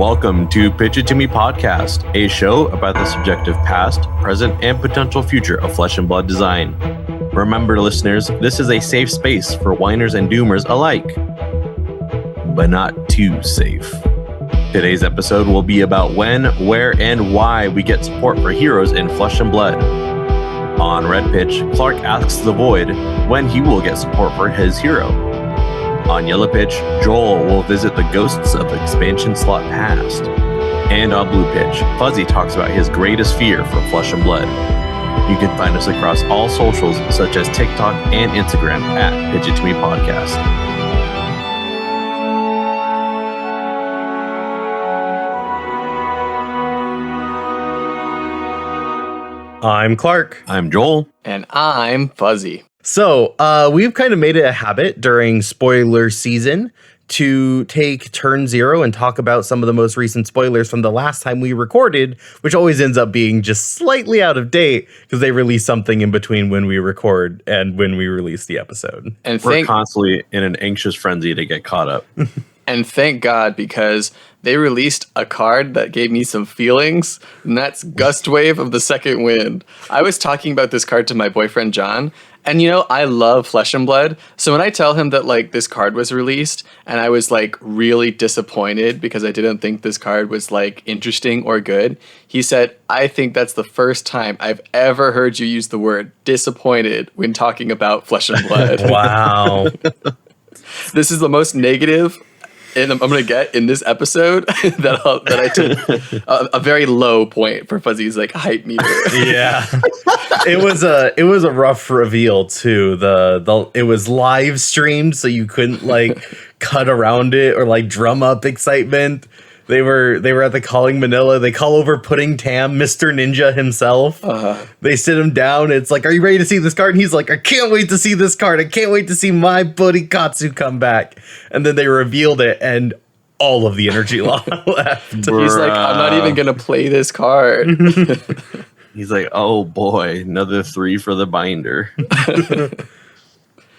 Welcome to Pitch It To Me podcast, a show about the subjective past, present, and potential future of flesh and blood design. Remember, listeners, this is a safe space for whiners and doomers alike, but not too safe. Today's episode will be about when, where, and why we get support for heroes in Flesh and Blood. On Red Pitch, Clark asks the Void when he will get support for his hero. On Yellow Pitch, Joel will visit the ghosts of expansion slot past. And on Blue Pitch, Fuzzy talks about his greatest fear for Flesh and Blood. You can find us across all socials such as TikTok and Instagram at Pitch It To Me Podcast. I'm Clark. I'm Joel. And I'm Fuzzy. So we've kind of made it a habit during spoiler season to take turn zero and talk about some of the most recent spoilers from the last time we recorded, which always ends up being just slightly out of date because they release something in between when we record and when we release the episode. And we're constantly in an anxious frenzy to get caught up. And thank God, because they released a card that gave me some feelings, and that's Gust Wave of the Second Wind. I was talking about this card to my boyfriend, John, and I love Flesh and Blood. So when I tell him that this card was released and I was really disappointed because I didn't think this card was interesting or good, he said, I think that's the first time I've ever heard you use the word disappointed when talking about Flesh and Blood. Wow. This is the most negative I'm going to get in this episode that I took a very low point for Fuzzy's hype meter. Yeah. It was a rough reveal too. It was live streamed, so you couldn't cut around it or drum up excitement. They were at the Calling Manila. They call over Pudding Tam, Mr. Ninja himself. Uh-huh. They sit him down. It's are you ready to see this card? And he's like, I can't wait to see this card. I can't wait to see my buddy Katsu come back. And then they revealed it, and all of the energy left. He's like, I'm not even going to play this card. He's like, oh boy, another 3 for the binder.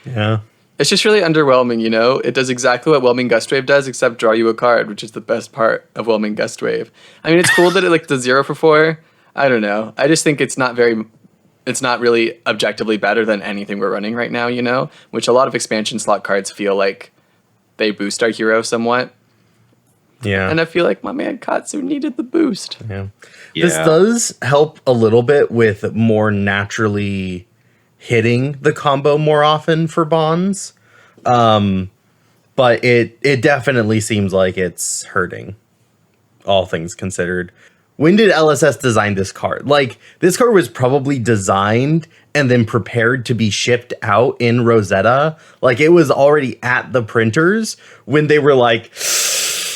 Yeah. It's just really underwhelming, It does exactly what Whelming Gustwave does, except draw you a card, which is the best part of Whelming Gustwave. I mean, it's cool that it does 0 for 4. I don't know. I just think it's not really objectively better than anything we're running right now, which a lot of expansion slot cards feel like they boost our hero somewhat. Yeah. And I feel like my man Katsu needed the boost. Yeah. This does help a little bit with more naturally hitting the combo more often for bonds. But it definitely seems like it's hurting, all things considered. When did LSS design this card? This card was probably designed and then prepared to be shipped out in Rosetta. It was already at the printers when they were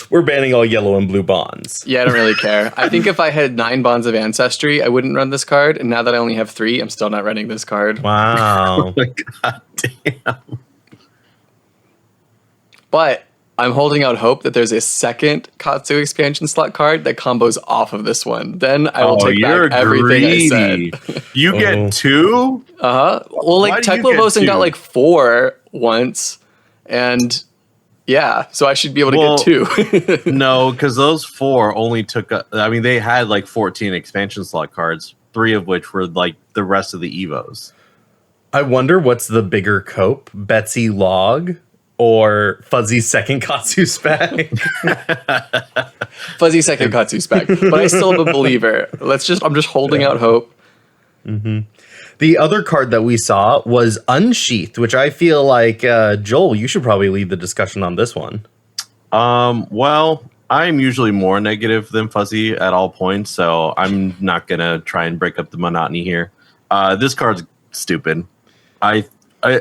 we're banning all yellow and blue bonds. Yeah, I don't really care. I think if I had 9 bonds of ancestry, I wouldn't run this card. And now that I only have 3, I'm still not running this card. Wow. God damn. But I'm holding out hope that there's a second Katsu expansion slot card that combos off of this one. Then I will take back everything greedy. I said. You get 2? Uh-huh. Well, Teklo-Bosun got 4 once. And yeah, so I should be able to get 2. No, because those 4 only took... they had 14 expansion slot cards, 3 of which were the rest of the Evos. I wonder what's the bigger cope, Betsy Log or Fuzzy's second Katsu spec? Fuzzy's second Katsu spec, but I still am a believer. I'm just holding out hope. Mm-hmm. The other card that we saw was Unsheathed, which I feel like, Joel, you should probably lead the discussion on this one. Well, I'm usually more negative than Fuzzy at all points, so I'm not going to try and break up the monotony here. This card's stupid. I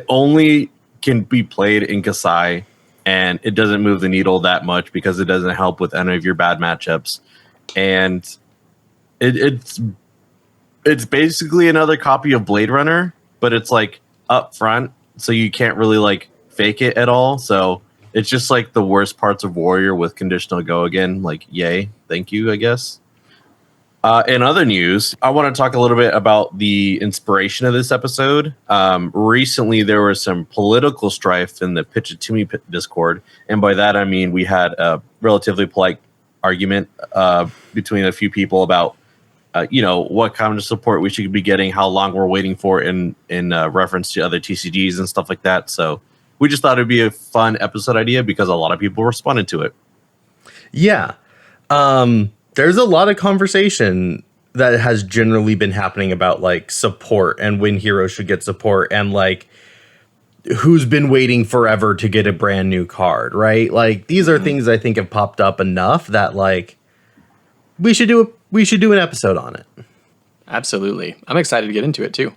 only can be played in Kasai, and it doesn't move the needle that much because it doesn't help with any of your bad matchups. And it's basically another copy of Blade Runner, but it's up front, so you can't really fake it at all. So it's just the worst parts of Warrior with conditional go again. Yay, thank you, I guess. In other news, I want to talk a little bit about the inspiration of this episode. Recently, there was some political strife in the Pitch It To Me Discord, and by that I mean we had a relatively polite argument between a few people about what kind of support we should be getting, how long we're waiting for in reference to other TCGs and stuff like that. So we just thought it'd be a fun episode idea because a lot of people responded to it. Yeah. There's a lot of conversation that has generally been happening about like support and when heroes should get support and like who's been waiting forever to get a brand new card, right? Like these are things I think have popped up enough that like we should do an episode on it. Absolutely. I'm excited to get into it too.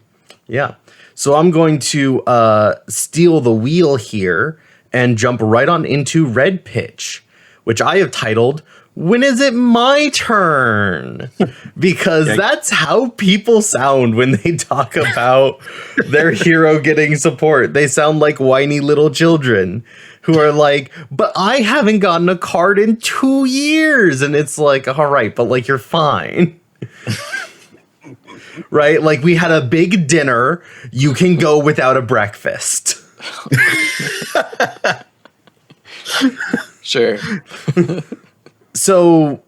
Yeah. So I'm going to steal the wheel here and jump right on into Red Pitch, which I have titled, When Is It My Turn? Because that's how people sound when they talk about their hero getting support. They sound like whiny little children who are like, but I haven't gotten a card in 2 years. And it's like, all right, but like, you're fine. Right? Like we had a big dinner. You can go without a breakfast. Sure. So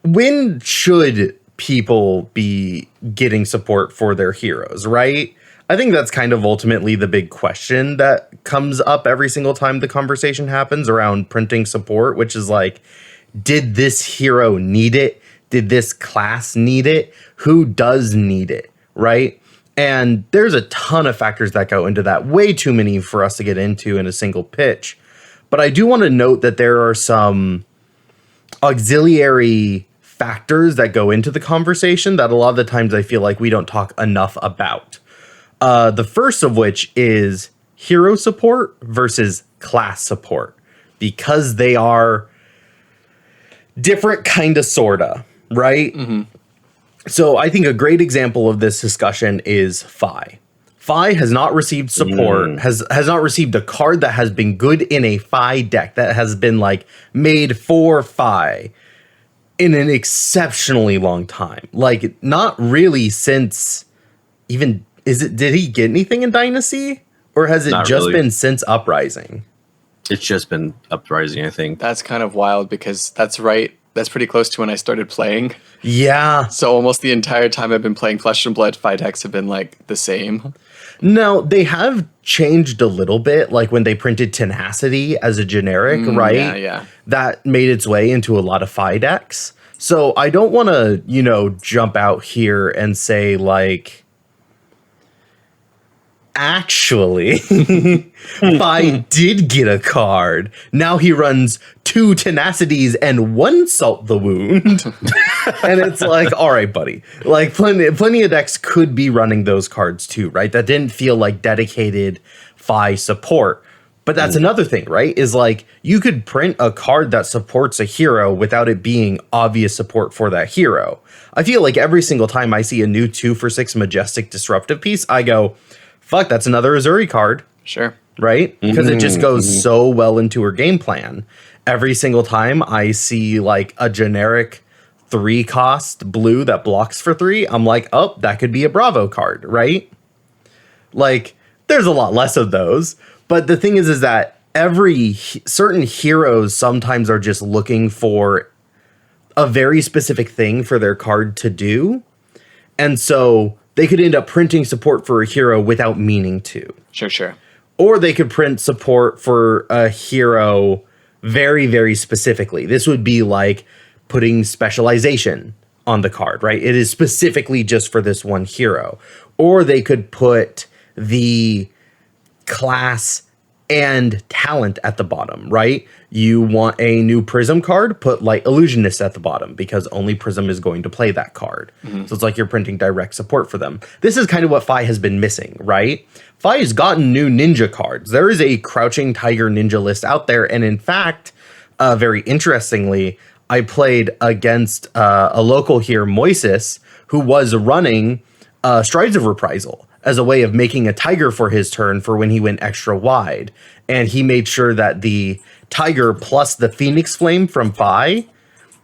when should people be getting support for their heroes, right? I think that's kind of ultimately the big question that comes up every single time the conversation happens around printing support, which is like, did this hero need it? Did this class need it? Who does need it, right? And there's a ton of factors that go into that, way too many for us to get into in a single pitch. But I do want to note that there are some auxiliary factors that go into the conversation that a lot of the times I feel like we don't talk enough about. The first of which is hero support versus class support, because they are different kind of sorta, right? Mm-hmm. So I think a great example of this discussion is Fi. Fi has not received support, has not received a card that has been good in a Fi deck that has been like made for Fi in an exceptionally long time. Like not really since even, did he get anything in Dynasty? Or has it not just really been since Uprising? It's just been Uprising, I think. That's kind of wild because that's right. That's pretty close to when I started playing. Yeah. So almost the entire time I've been playing Flesh and Blood, Fi decks have been like the same. No, they have changed a little bit. Like when they printed Tenacity as a generic, right? Yeah. That made its way into a lot of Fi decks. So I don't want to, jump out here and say like, actually, Fi did get a card. Now he runs 2 Tenacities and 1 Salt the Wound. And it's like, all right, buddy. Like plenty of decks could be running those cards too, right? That didn't feel like dedicated Fi support. But that's another thing, right? Is like you could print a card that supports a hero without it being obvious support for that hero. I feel like every single time I see a new 2-for-6 Majestic Disruptive piece, I go, fuck, that's another Azuri card. Sure. Right? Because it just goes so well into her game plan. Every single time I see like a generic 3-cost blue that blocks for 3, I'm like, oh, that could be a Bravo card, right? Like, there's a lot less of those. But the thing is that certain heroes sometimes are just looking for a very specific thing for their card to do. And so they could end up printing support for a hero without meaning to. Sure. Or they could print support for a hero very, very specifically. This would be like putting specialization on the card, right? It is specifically just for this one hero. Or they could put the class and talent at the bottom, right? You want a new Prism card, put like Illusionist at the bottom because only Prism is going to play that card. So it's like you're printing direct support for them. This is kind of what Fi has been missing, right? Fi has gotten new ninja cards. There is a Crouching Tiger ninja list out there. And in fact, very interestingly, I played against a local here, Moises, who was running Strides of Reprisal as a way of making a tiger for his turn for when he went extra wide. And he made sure that the tiger plus the Phoenix Flame from Fi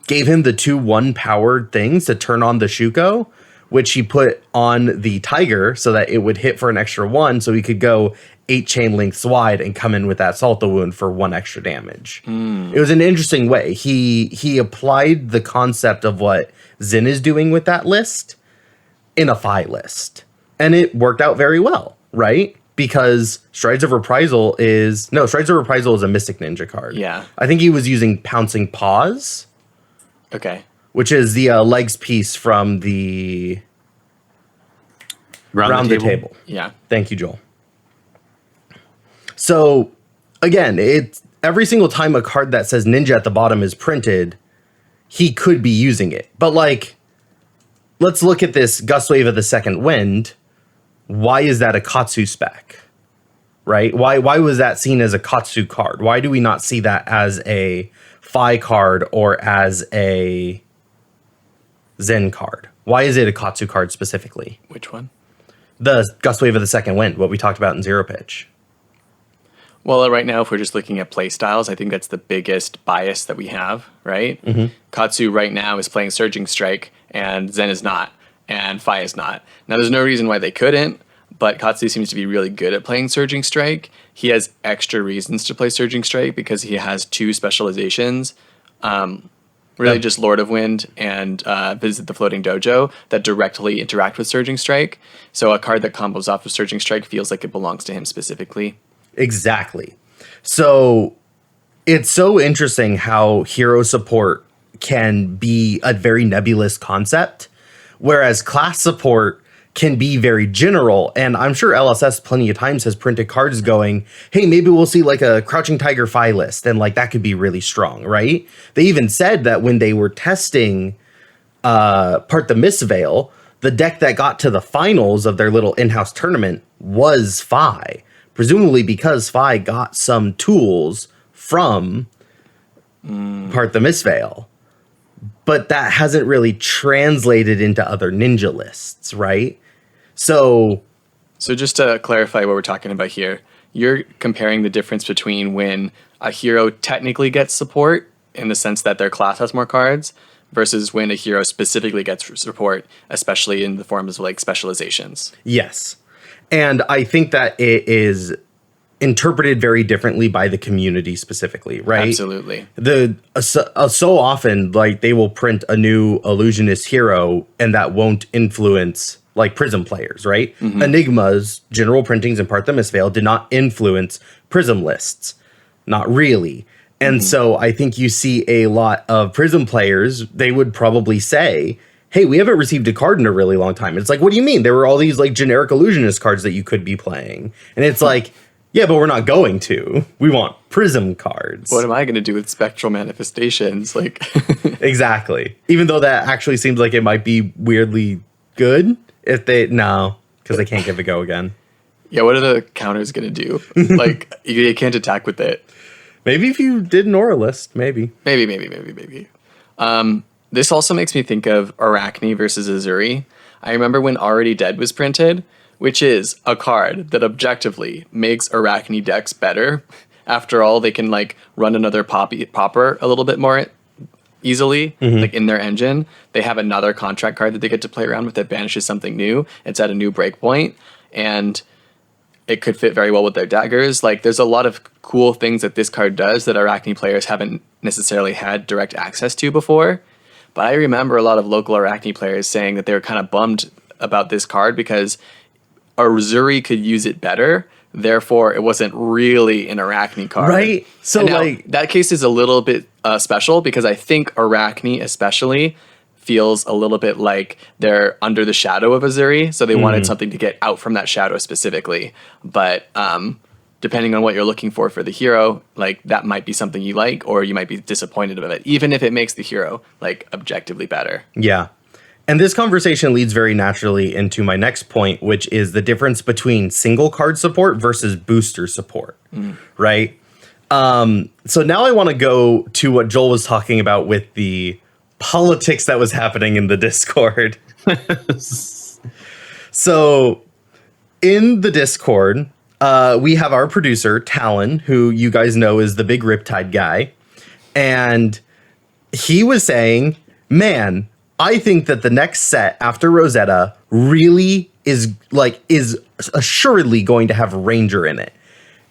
gave him the 2/1 powered things to turn on the Shuko, which he put on the Tiger so that it would hit for an extra 1, so he could go 8 chain lengths wide and come in with that Salto wound for 1 extra damage. It was an interesting way. He applied the concept of what Zin is doing with that list in a Phi list. And it worked out very well, right? Because Strides of Reprisal is a Mystic Ninja card. Yeah. I think he was using Pouncing Paws. Okay. Which is the legs piece from the Round the Table. Yeah. Thank you, Joel. So, again, it's every single time a card that says Ninja at the bottom is printed, he could be using it. But, like, let's look at this Gust Wave of the Second Wind. Why is that a Katsu spec? Right? Why was that seen as a Katsu card? Why do we not see that as a Phi card or as a Zen card? Why is it a Katsu card specifically? Which one? The Gust Wave of the Second Wind, what we talked about in Zero Pitch. Well, right now, if we're just looking at play styles, I think that's the biggest bias that we have, right? Katsu right now is playing Surging Strike, and Zen is not, and Phi is not. Now, there's no reason why they couldn't, but Katsu seems to be really good at playing Surging Strike. He has extra reasons to play Surging Strike because he has 2 specializations, just Lord of Wind and Visit the Floating Dojo, that directly interact with Surging Strike. So a card that combos off of Surging Strike feels like it belongs to him specifically. Exactly. So it's so interesting how hero support can be a very nebulous concept, whereas class support can be very general. And I'm sure LSS plenty of times has printed cards going, hey, maybe we'll see like a Crouching Tiger Phi list, and like that could be really strong, right? They even said that when they were testing Part the Mistveil, the deck that got to the finals of their little in-house tournament was Phi. Presumably because Phi got some tools from Part the Mistveil. But that hasn't really translated into other ninja lists, right? So just to clarify what we're talking about here, you're comparing the difference between when a hero technically gets support in the sense that their class has more cards versus when a hero specifically gets support, especially in the forms of like specializations. Yes. And I think that it is interpreted very differently by the community specifically, right? Absolutely. So often, like, they will print a new illusionist hero and that won't influence like Prism players, right? Enigma's general printings in Part the Mistveil did not influence Prism lists. Not really. And so I think you see a lot of Prism players, they would probably say, hey, we haven't received a card in a really long time. It's like, what do you mean? There were all these like generic illusionist cards that you could be playing. And it's like, yeah, but we're not going to. We want Prism cards. What am I going to do with Spectral Manifestations? Like, exactly. Even though that actually seems like it might be weirdly good if because they can't give a go again. Yeah, what are the counters going to do? Like, you can't attack with it. Maybe if you did an Aura list, maybe. Maybe. This also makes me think of Arachne versus Azuri. I remember when Already Dead was printed, which is a card that objectively makes Arachne decks better. After all, they can like run another popper a little bit more easily, like in their engine. They have another contract card that they get to play around with that banishes something new. It's at a new breakpoint, and it could fit very well with their daggers. Like, there's a lot of cool things that this card does that Arachne players haven't necessarily had direct access to before. But I remember a lot of local Arachne players saying that they were kind of bummed about this card because Azuri could use it better. Therefore, it wasn't really an Arachne card. Right. So, now, like, that case is a little bit special because I think Arachne especially feels a little bit like they're under the shadow of Azuri. So they wanted something to get out from that shadow specifically. But depending on what you're looking for the hero, like, that might be something you like, or you might be disappointed about it, even if it makes the hero like objectively better. Yeah. And this conversation leads very naturally into my next point, which is the difference between single card support versus booster support, right? So now I want to go to what Joel was talking about with the politics that was happening in the Discord. So in the Discord, we have our producer, Talon, who you guys know is the big Riptide guy. And he was saying, man, I think that the next set after Rosetta really is assuredly going to have Ranger in it.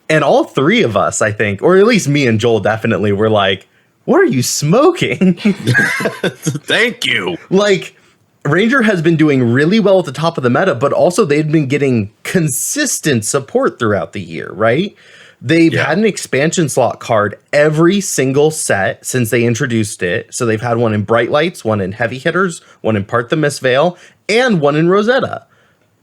And all three of us, I think, or at least me and Joel definitely were like, what are you smoking? Thank you. Like, Ranger has been doing really well at the top of the meta, but also they've been getting consistent support throughout the year, right? They've had an expansion slot card every single set since they introduced it. So they've had one in Bright Lights, one in Heavy Hitters, one in Part the Mistveil, and one in Rosetta.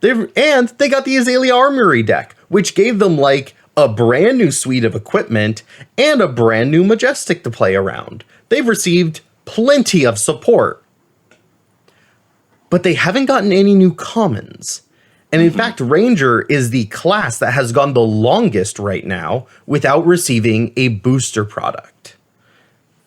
They got the Azalea Armory deck, which gave them like a brand new suite of equipment and a brand new Majestic to play around. They've received plenty of support, but they haven't gotten any new commons. And in fact, Ranger is the class that has gone the longest right now without receiving a booster product,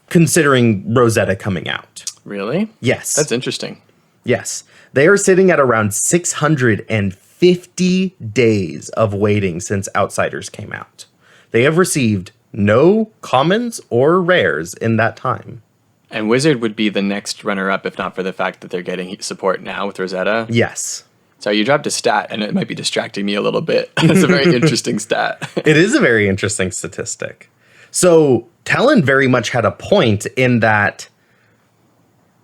considering Rosetta coming out. Really? Yes. That's interesting. Yes. They are sitting at around 650 days of waiting since Outsiders came out. They have received no commons or rares in that time. And Wizard would be the next runner-up if not for the fact that they're getting support now with Rosetta. Yes. So you dropped a stat, and it might be distracting me a little bit. It's a very interesting stat. It is a very interesting statistic. So Talon very much had a point in that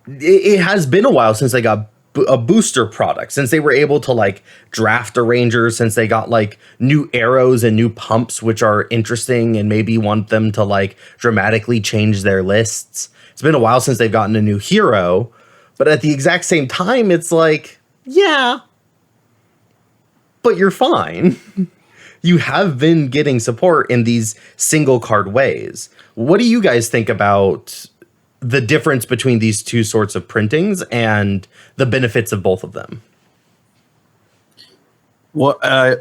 it has been a while since they got a booster product, since they were able to like draft a Ranger, since they got like new arrows and new pumps, which are interesting and maybe want them to like dramatically change their lists. It's been a while since they've gotten a new hero, but at the exact same time, it's like, yeah, but you're fine. You have been getting support in these single card ways. What do you guys think about the difference between these two sorts of printings and the benefits of both of them? Well, I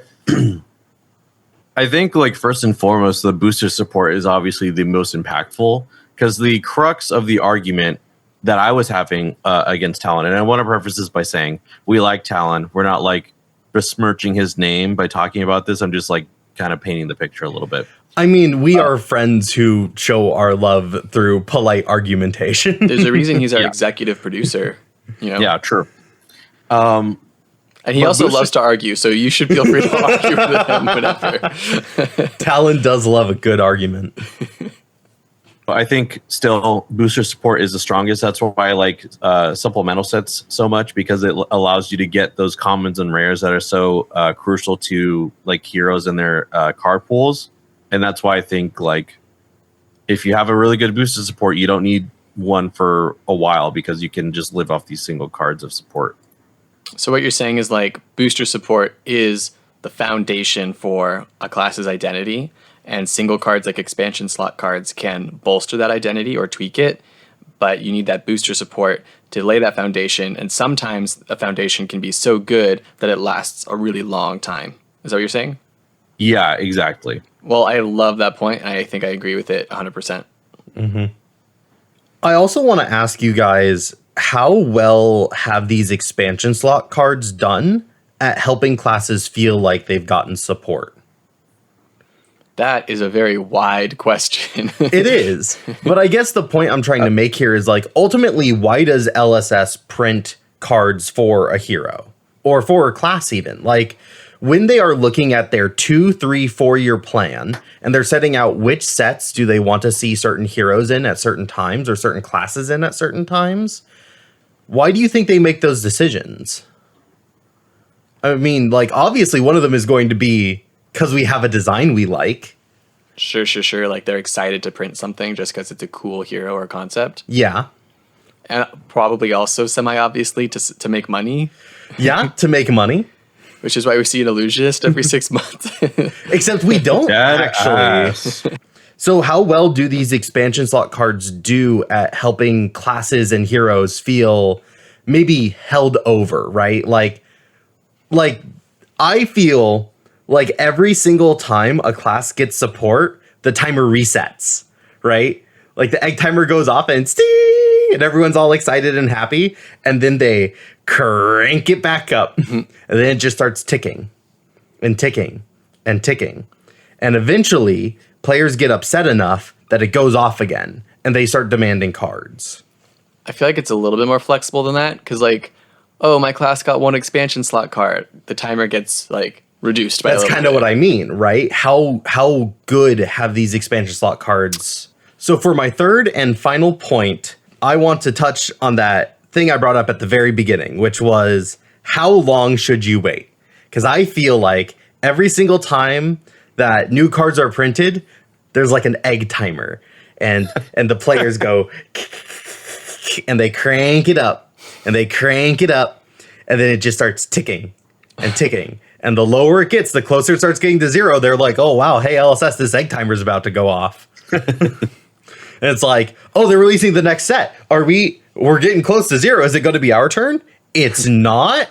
think like first and foremost, the booster support is obviously the most impactful, because the crux of the argument that I was having against Talon, and I want to preface this by saying we like Talon. We're not like besmirching his name by talking about this. I'm just like kind of painting the picture a little bit. I mean, we are friends who show our love through polite argumentation. There's a reason he's our executive producer. You know? Yeah, true. And he also loves to argue, so you should feel free to argue with him whenever. Talon does love a good argument. I think still booster support is the strongest. That's why I like supplemental sets so much, because it allows you to get those commons and rares that are so crucial to like heroes and their card pools. And that's why I think like if you have a really good booster support, you don't need one for a while, because you can just live off these single cards of support. So what you're saying is like booster support is the foundation for a class's identity. And single cards like expansion slot cards can bolster that identity or tweak it, but you need that booster support to lay that foundation. And sometimes a foundation can be so good that it lasts a really long time. Is that what you're saying? Yeah, exactly. Well, I love that point, and I think I agree with it 100%. Mm-hmm. I also want to ask you guys, how well have these expansion slot cards done at helping classes feel like they've gotten support? That is a very wide question. It is. But I guess the point I'm trying to make here is like, ultimately, why does LSS print cards for a hero or for a class even? Like when they are looking at their 2, 3, 4-year plan and they're setting out which sets do they want to see certain heroes in at certain times or certain classes in at certain times, why do you think they make those decisions? I mean, like, obviously one of them is going to be because we have a design we like. Sure. Like they're excited to print something just because it's a cool hero or concept. Yeah. And probably also semi-obviously to make money. Yeah, to make money. Which is why we see an illusionist every 6 months. Except we don't actually. So how well do these expansion slot cards do at helping classes and heroes feel maybe held over, right? Like I feel like every single time a class gets support, the timer resets, right? Like the egg timer goes off and sting, and everyone's all excited and happy. And then they crank it back up. And then it just starts ticking and ticking and ticking. And eventually players get upset enough that it goes off again and they start demanding cards. I feel like it's a little bit more flexible than that because, like, oh, my class got one expansion slot card. The timer gets, like, reduced by That's kind of what I mean, right? How good have these expansion slot cards? So for my third and final point, I want to touch on that thing I brought up at the very beginning, which was how long should you wait? Because I feel like every single time that new cards are printed, there's like an egg timer, and the players go and they crank it up and they crank it up, and then it just starts ticking and ticking. And the lower it gets, the closer it starts getting to zero. They're like, oh, wow, hey, LSS, this egg timer is about to go off. And it's like, oh, they're releasing the next set. We're getting close to zero. Is it going to be our turn? It's not.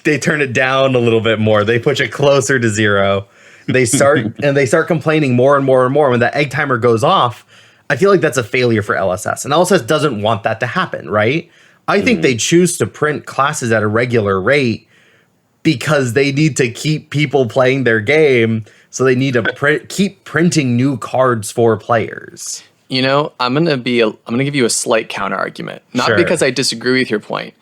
They turn it down a little bit more. They push it closer to zero. They start complaining more and more and more. When that egg timer goes off, I feel like that's a failure for LSS. And LSS doesn't want that to happen, right? I think they choose to print classes at a regular rate because they need to keep people playing their game. So they need to keep printing new cards for players. You know, I'm gonna give you a slight counter argument, not because I disagree with your point,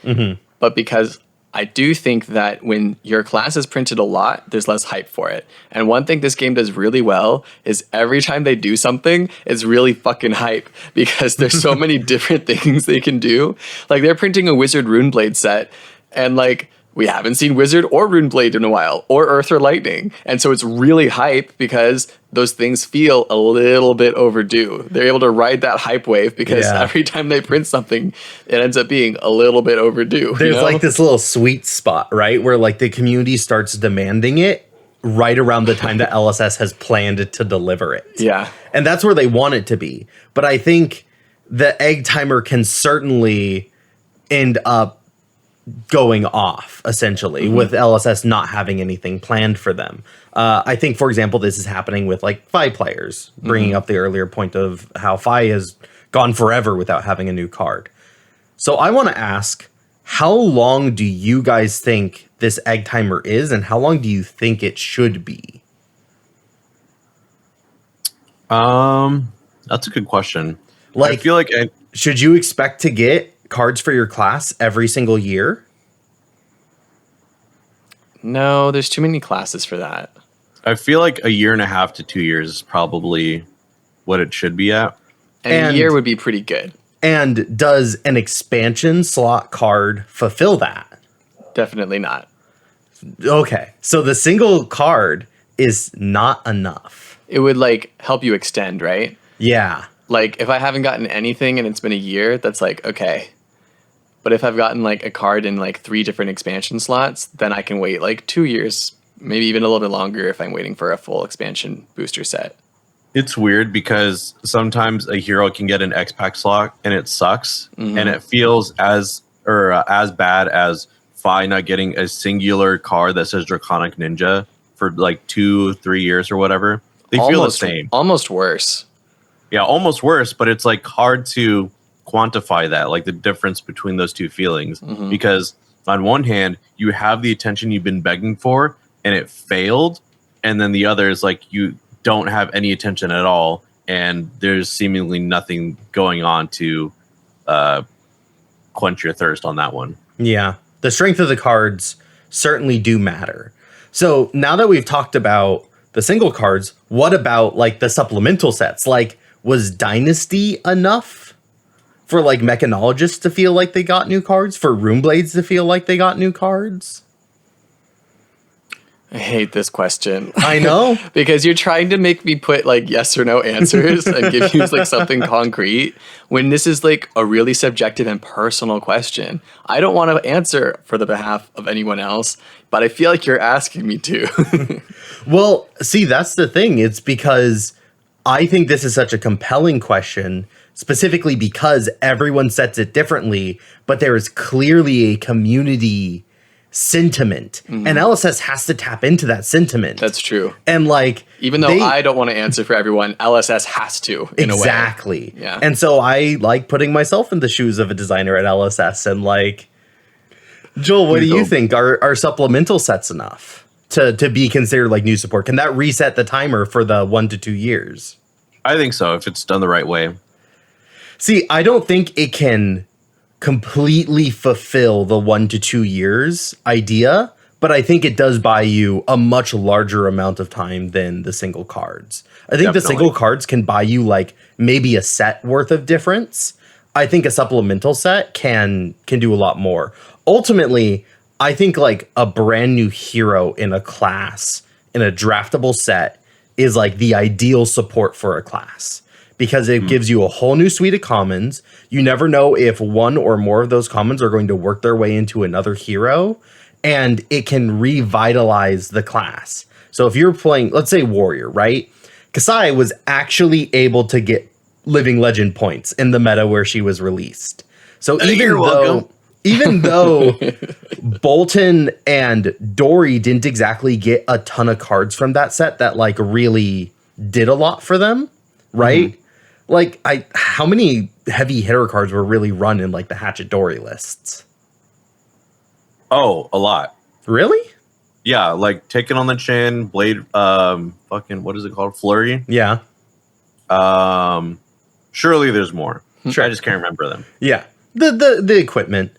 but because I do think that when your class is printed a lot, there's less hype for it. And one thing this game does really well is every time they do something, it's really fucking hype because there's so many different things they can do. Like they're printing a Wizard Runeblade set, and like we haven't seen Wizard or Runeblade in a while, or Earth or Lightning. And so it's really hype because those things feel a little bit overdue. They're able to ride that hype wave because every time they print something, it ends up being a little bit overdue. There's like this little sweet spot, right? Where like the community starts demanding it right around the time that LSS has planned to deliver it. Yeah. And that's where they want it to be. But I think the egg timer can certainly end up going off essentially with LSS not having anything planned for them. I think, for example, this is happening with like Fi players, bringing up the earlier point of how Fi has gone forever without having a new card. So I want to ask, how long do you guys think this egg timer is, and how long do you think it should be? That's a good question. Like, I feel like should you expect to get cards for your class every single year? No, there's too many classes for that. I feel like a year and a half to 2 years is probably what it should be at. And a year would be pretty good. And does an expansion slot card fulfill that? Definitely not. Okay, so the single card is not enough. It would like help you extend, right? Yeah. Like if I haven't gotten anything and it's been a year, that's like, okay. But if I've gotten like a card in like 3 different expansion slots, then I can wait like 2 years, maybe even a little bit longer if I'm waiting for a full expansion booster set. It's weird because sometimes a hero can get an X-Pack slot and it sucks, and it feels as bad as Fi not getting a singular card that says Draconic Ninja for like 2-3 years or whatever. They feel the same. Almost worse. Yeah, almost worse, but it's like hard to quantify that, like the difference between those two feelings. Because on one hand, you have the attention you've been begging for and it failed. And then the other is like you don't have any attention at all. And there's seemingly nothing going on to quench your thirst on that one. Yeah. The strength of the cards certainly do matter. So now that we've talked about the single cards, what about like the supplemental sets? Like, was Dynasty enough for like Mechanologists to feel like they got new cards? For Runeblades to feel like they got new cards? I hate this question. I know. Because you're trying to make me put like yes or no answers and give you like something concrete when this is like a really subjective and personal question. I don't want to answer for the behalf of anyone else, but I feel like you're asking me to. Well, see, that's the thing. It's because I think this is such a compelling question, specifically because everyone sets it differently, but there is clearly a community sentiment, and LSS has to tap into that sentiment. That's true. And like, even though I don't want to answer for everyone, LSS has to in exactly. a way. Yeah. And so I like putting myself in the shoes of a designer at LSS, and like, Joel, what do you think? Are supplemental sets enough to be considered like new support? Can that reset the timer for the 1 to 2 years? I think so, if it's done the right way. See, I don't think it can completely fulfill the 1 to 2 years idea, but I think it does buy you a much larger amount of time than the single cards. I think the single cards can buy you like maybe a set worth of difference. I think a supplemental set can do a lot more. Ultimately, I think like a brand new hero in a class in a draftable set is like the ideal support for a class because it gives you a whole new suite of commons. You never know if one or more of those commons are going to work their way into another hero, and it can revitalize the class. So if you're playing, let's say Warrior, right? Kasai was actually able to get Living Legend points in the meta where she was released. So even though Bolton and Dory didn't exactly get a ton of cards from that set that like really did a lot for them, right? Like how many heavy hitter cards were really run in like the Hatchet Dory lists? Oh, a lot. Really? Yeah, like Taken on the Chin, Blade, fucking, what is it called? Flurry? Yeah. Surely there's more. Sure. I just can't remember them. Yeah. The equipment.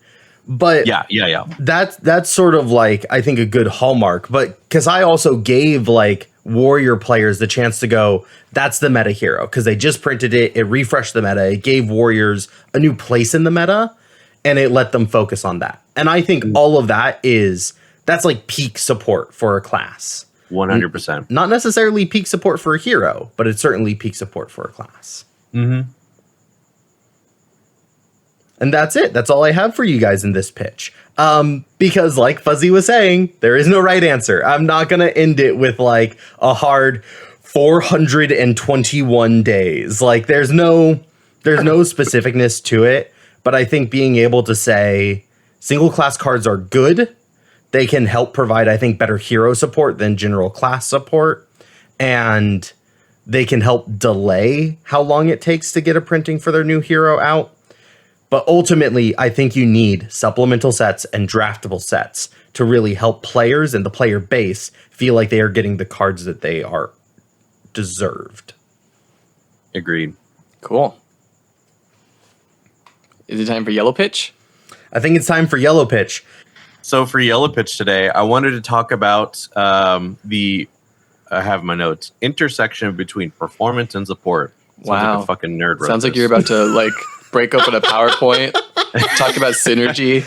But yeah. That's sort of like, I think, a good hallmark. But because I also gave like Warrior players the chance to go, that's the meta hero. Because they just printed it. It refreshed the meta. It gave Warriors a new place in the meta. And it let them focus on that. And I think all of that's like peak support for a class. 100%. Not necessarily peak support for a hero, but it's certainly peak support for a class. Mm-hmm. And that's it. That's all I have for you guys in this pitch. Because like Fuzzy was saying, there is no right answer. I'm not going to end it with like a hard 421 days. Like there's no specificness to it. But I think being able to say single class cards are good. They can help provide, I think, better hero support than general class support. And they can help delay how long it takes to get a printing for their new hero out. But ultimately, I think you need supplemental sets and draftable sets to really help players and the player base feel like they are getting the cards that they are deserved. Agreed. Cool. Is it time for Yellow Pitch? I think it's time for Yellow Pitch. So for Yellow Pitch today, I wanted to talk about I have my notes, intersection between performance and support. Sounds wow. like a fucking nerd. Sounds like you're about to like break open a PowerPoint, talk about synergy.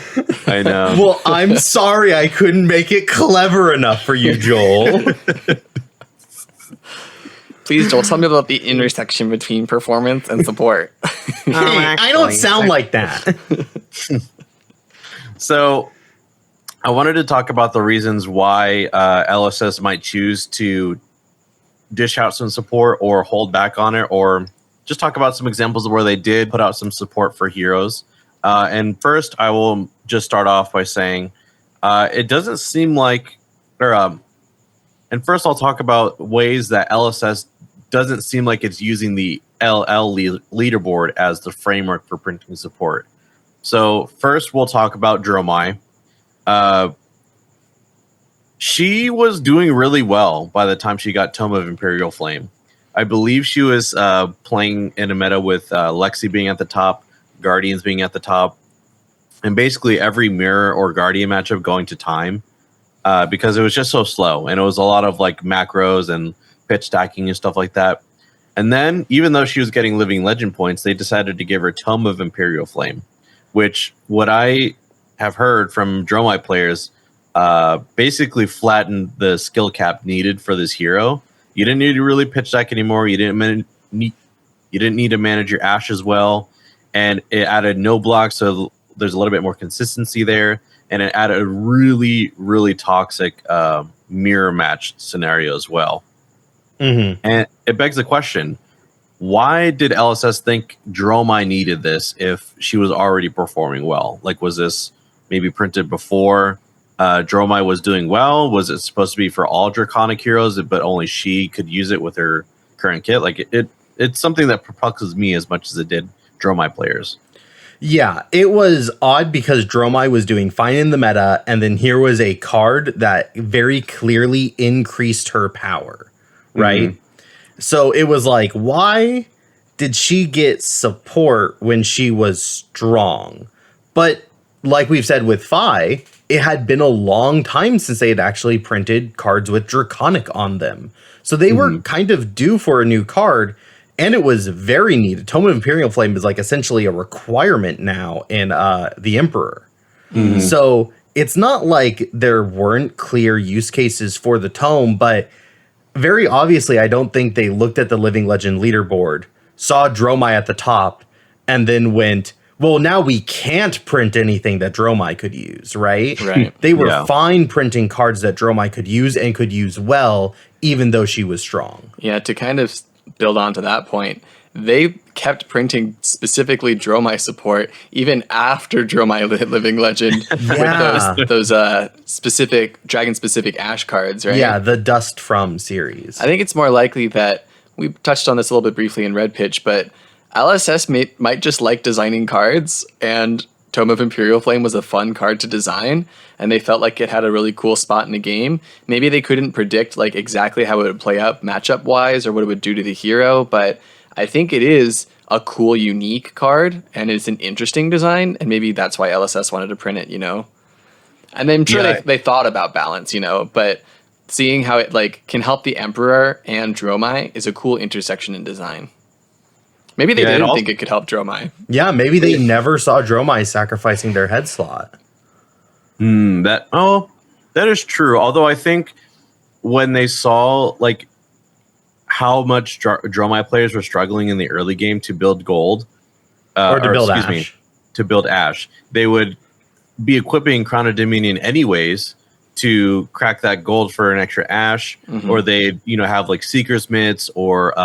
I know. Well, I'm sorry I couldn't make it clever enough for you, Joel. Please, Joel, tell me about the intersection between performance and support. Hey, I don't sound like that. So I wanted to talk about the reasons why LSS might choose to dish out some support or hold back on it, or just talk about some examples of where they did put out some support for heroes. And first, I will just start off by saying it doesn't seem like, and first I'll talk about ways that LSS doesn't seem like it's using the LL leaderboard as the framework for printing support. So first we'll talk about Dromai. She was doing really well by the time she got Tome of Imperial Flame. I believe she was playing in a meta with Lexi being at the top, Guardians being at the top, and basically every Mirror or Guardian matchup going to time because it was just so slow. And it was a lot of like macros and pitch stacking and stuff like that. And then, even though she was getting Living Legend points, they decided to give her Tome of Imperial Flame, which what I have heard from Dromai players basically flattened the skill cap needed for this hero. You didn't need to really pitch stack anymore. You didn't need to manage your Ash as well, and it added no blocks, so there's a little bit more consistency there, and it added a really, really toxic mirror match scenario as well. Mm-hmm. And it begs the question: why did LSS think Dromai needed this if she was already performing well? Like, was this maybe printed before Dromai was doing well? Was it supposed to be for all Draconic heroes, but only she could use it with her current kit? Like, it's something that perplexes me as much as it did Dromai players. Yeah, it was odd because Dromai was doing fine in the meta, and then here was a card that very clearly increased her power, right? Mm-hmm. So it was like, why did she get support when she was strong. But like we've said with Phi, it had been a long time since they had actually printed cards with Draconic on them. So they were kind of due for a new card, and it was very needed. Tome of Imperial Flame is like essentially a requirement now in the Emperor. So it's not like there weren't clear use cases for the tome, but very obviously, I don't think they looked at the Living Legend leaderboard, saw Dromai at the top, and then went, well, now we can't print anything that Dromai could use, right? Right. They were fine printing cards that Dromai could use and could use well, even though she was strong. Yeah, to kind of build on to that point, they kept printing specifically Dromai support even after Dromai Living Legend with those specific dragon-specific Ash cards, right? Yeah, the Dust From series. I think it's more likely that we touched on this a little bit briefly in Red Pitch, but LSS might just like designing cards, and Tome of Imperial Flame was a fun card to design, and they felt like it had a really cool spot in the game. Maybe they couldn't predict like exactly how it would play out matchup-wise or what it would do to the hero, but I think it is a cool, unique card, and it's an interesting design, and maybe that's why LSS wanted to print it, you know? And I'm sure they thought about balance, you know, but seeing how it like can help the Emperor and Dromai is a cool intersection in desigin. Maybe they didn't think it could help Dromai. Yeah, maybe they never saw Dromai sacrificing their head slot. That is true. Although I think when they saw like how much Dromai players were struggling in the early game to build gold, to build Ash, they would be equipping Crown of Dominion anyways to crack that gold for an extra Ash, or they have like Seeker's Mitts or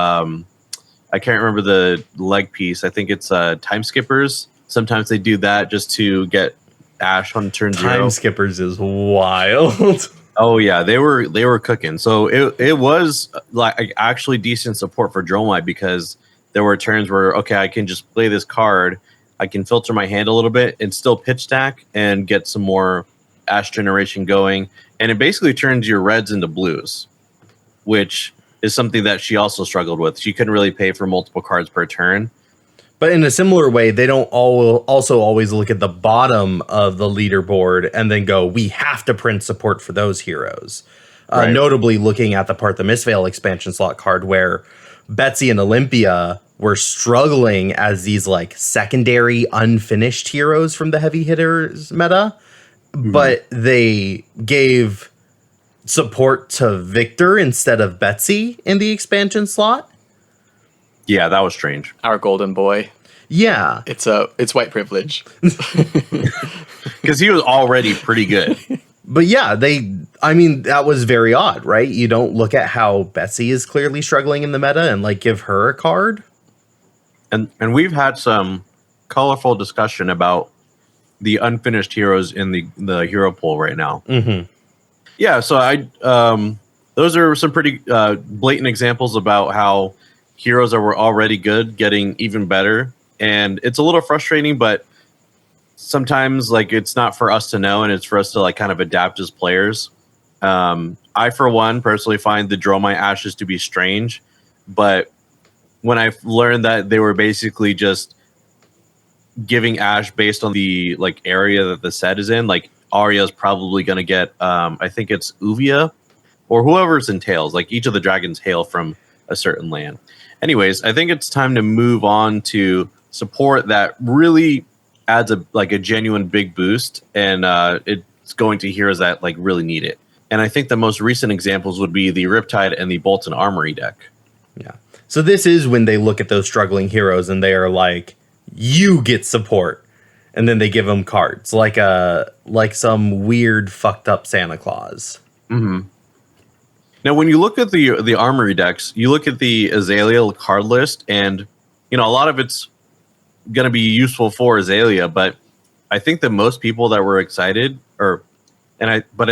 I can't remember the leg piece. I think it's Time Skippers. Sometimes they do that just to get Ash on turn 0. Time Skippers is wild. Oh yeah, they were cooking. So it was like actually decent support for Dromai, because there were turns where I can just play this card, I can filter my hand a little bit and still pitch stack and get some more Ash generation going, and it basically turns your reds into blues, which is something that she also struggled with. She couldn't really pay for multiple cards per turn. But in a similar way, they don't also always look at the bottom of the leaderboard and then go, we have to print support for those heroes. Right. Notably looking at the Partha Mistveil expansion slot card, where Betsy and Olympia were struggling as these like secondary unfinished heroes from the heavy hitters meta, but they gave support to Victor instead of Betsy in the expansion slot. Yeah, that was strange. Our golden boy. Yeah. It's white privilege. Because he was already pretty good. But yeah, that was very odd, right? You don't look at how Betsy is clearly struggling in the meta and like give her a card. And we've had some colorful discussion about the unfinished heroes in the hero pool right now. Yeah, so those are some pretty blatant examples about how heroes that were already good getting even better, and it's a little frustrating, but sometimes like it's not for us to know, and it's for us to like kind of adapt as players. I for one personally find the Dromai Ashes to be strange, but when I learned that they were basically just giving Ash based on the like area that the set is in, like Arya's probably going to get I think it's Uvia or whoever's in Tails, like each of the dragons hail from a certain land. Anyways, I think it's time to move on to support that really adds a genuine big boost, and it's going to heroes that like really need it. And I think the most recent examples would be the Riptide and the Bolton Armory deck. Yeah. So this is when they look at those struggling heroes and they are like, you get support. And then they give them cards like some weird fucked up Santa Claus. Now, when you look at the Armory decks, you look at the Azalea card list, and a lot of it's going to be useful for Azalea. But I think that most people that were excited, I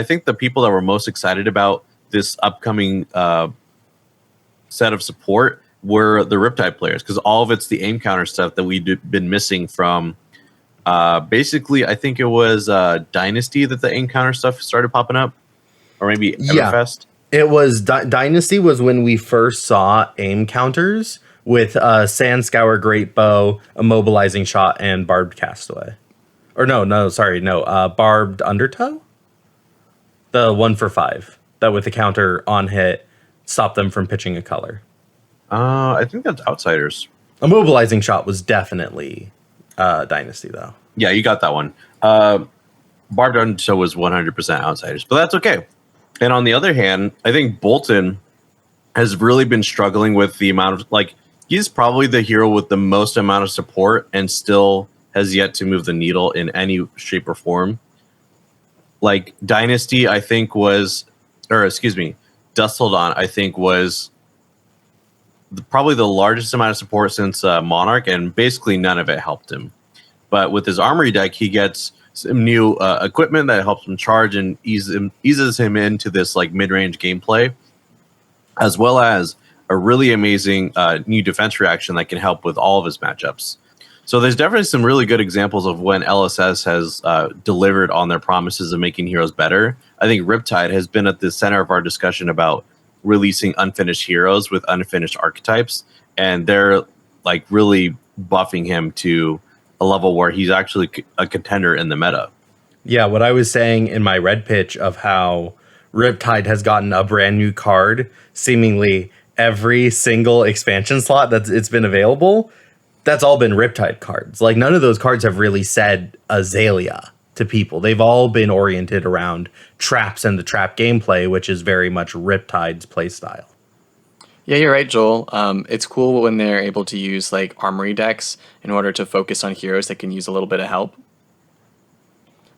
think the people that were most excited about this upcoming set of support were the Riptide players, because all of it's the aim counter stuff that we've been missing from. Basically, I think it was Dynasty that the aim counter stuff started popping up, or maybe Everfest. It was Dynasty was when we first saw aim counters, with Sand Scour, Great Bow, Immobilizing Shot, and Barbed Castaway. Or Barbed Undertow? The 1 for 5. That with the counter on hit, stop them from pitching a color. I think that's Outsiders. Immobilizing Shot was definitely Dynasty, though. Yeah, you got that one. Barbed Undertow was 100% Outsiders, but that's okay. And on the other hand, I think Bolton has really been struggling with the amount of, like, he's probably the hero with the most amount of support and still has yet to move the needle in any shape or form. Like, Dynasty, I think Dustildon, I think was probably the largest amount of support since Monarch, and basically none of it helped him. But with his Armory deck, he gets some new equipment that helps him charge and eases him into this like mid-range gameplay, as well as a really amazing new defense reaction that can help with all of his matchups. So there's definitely some really good examples of when LSS has delivered on their promises of making heroes better. I think Riptide has been at the center of our discussion about releasing unfinished heroes with unfinished archetypes, and they're like really buffing him to a level where he's actually a contender in the meta. Yeah, what I was saying in my red pitch of how Riptide has gotten a brand new card seemingly every single expansion slot that it's been available, that's all been Riptide cards. Like, none of those cards have really said Azalea to people. They've all been oriented around traps and the trap gameplay, which is very much Riptide's playstyle. Yeah, you're right, Joel. It's cool when they're able to use like Armory decks in order to focus on heroes that can use a little bit of help.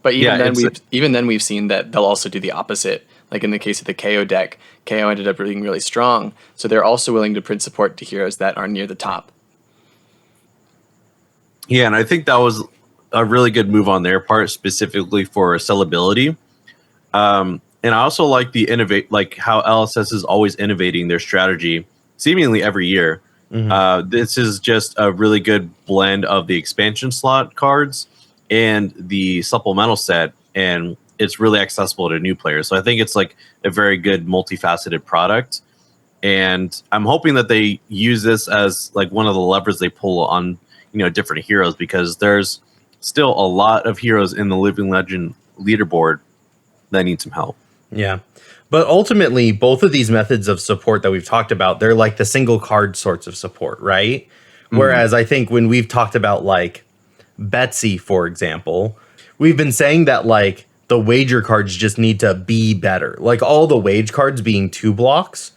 But even then we've seen that they'll also do the opposite. Like in the case of the KO deck, KO ended up being really strong, so they're also willing to print support to heroes that are near the top. Yeah, and I think that was a really good move on their part, specifically for sellability. And I also like how LSS is always innovating their strategy, seemingly every year. Mm-hmm. This is just a really good blend of the expansion slot cards and the supplemental set, and it's really accessible to new players. So I think it's like a very good multifaceted product, and I'm hoping that they use this as like one of the levers they pull on, different heroes, because there's still a lot of heroes in the Living Legend leaderboard that need some help. Yeah. But ultimately, both of these methods of support that we've talked about, they're like the single card sorts of support, right? Mm-hmm. Whereas I think when we've talked about like Betsy, for example, we've been saying that like the wager cards just need to be better. Like all the wage cards being 2 blocks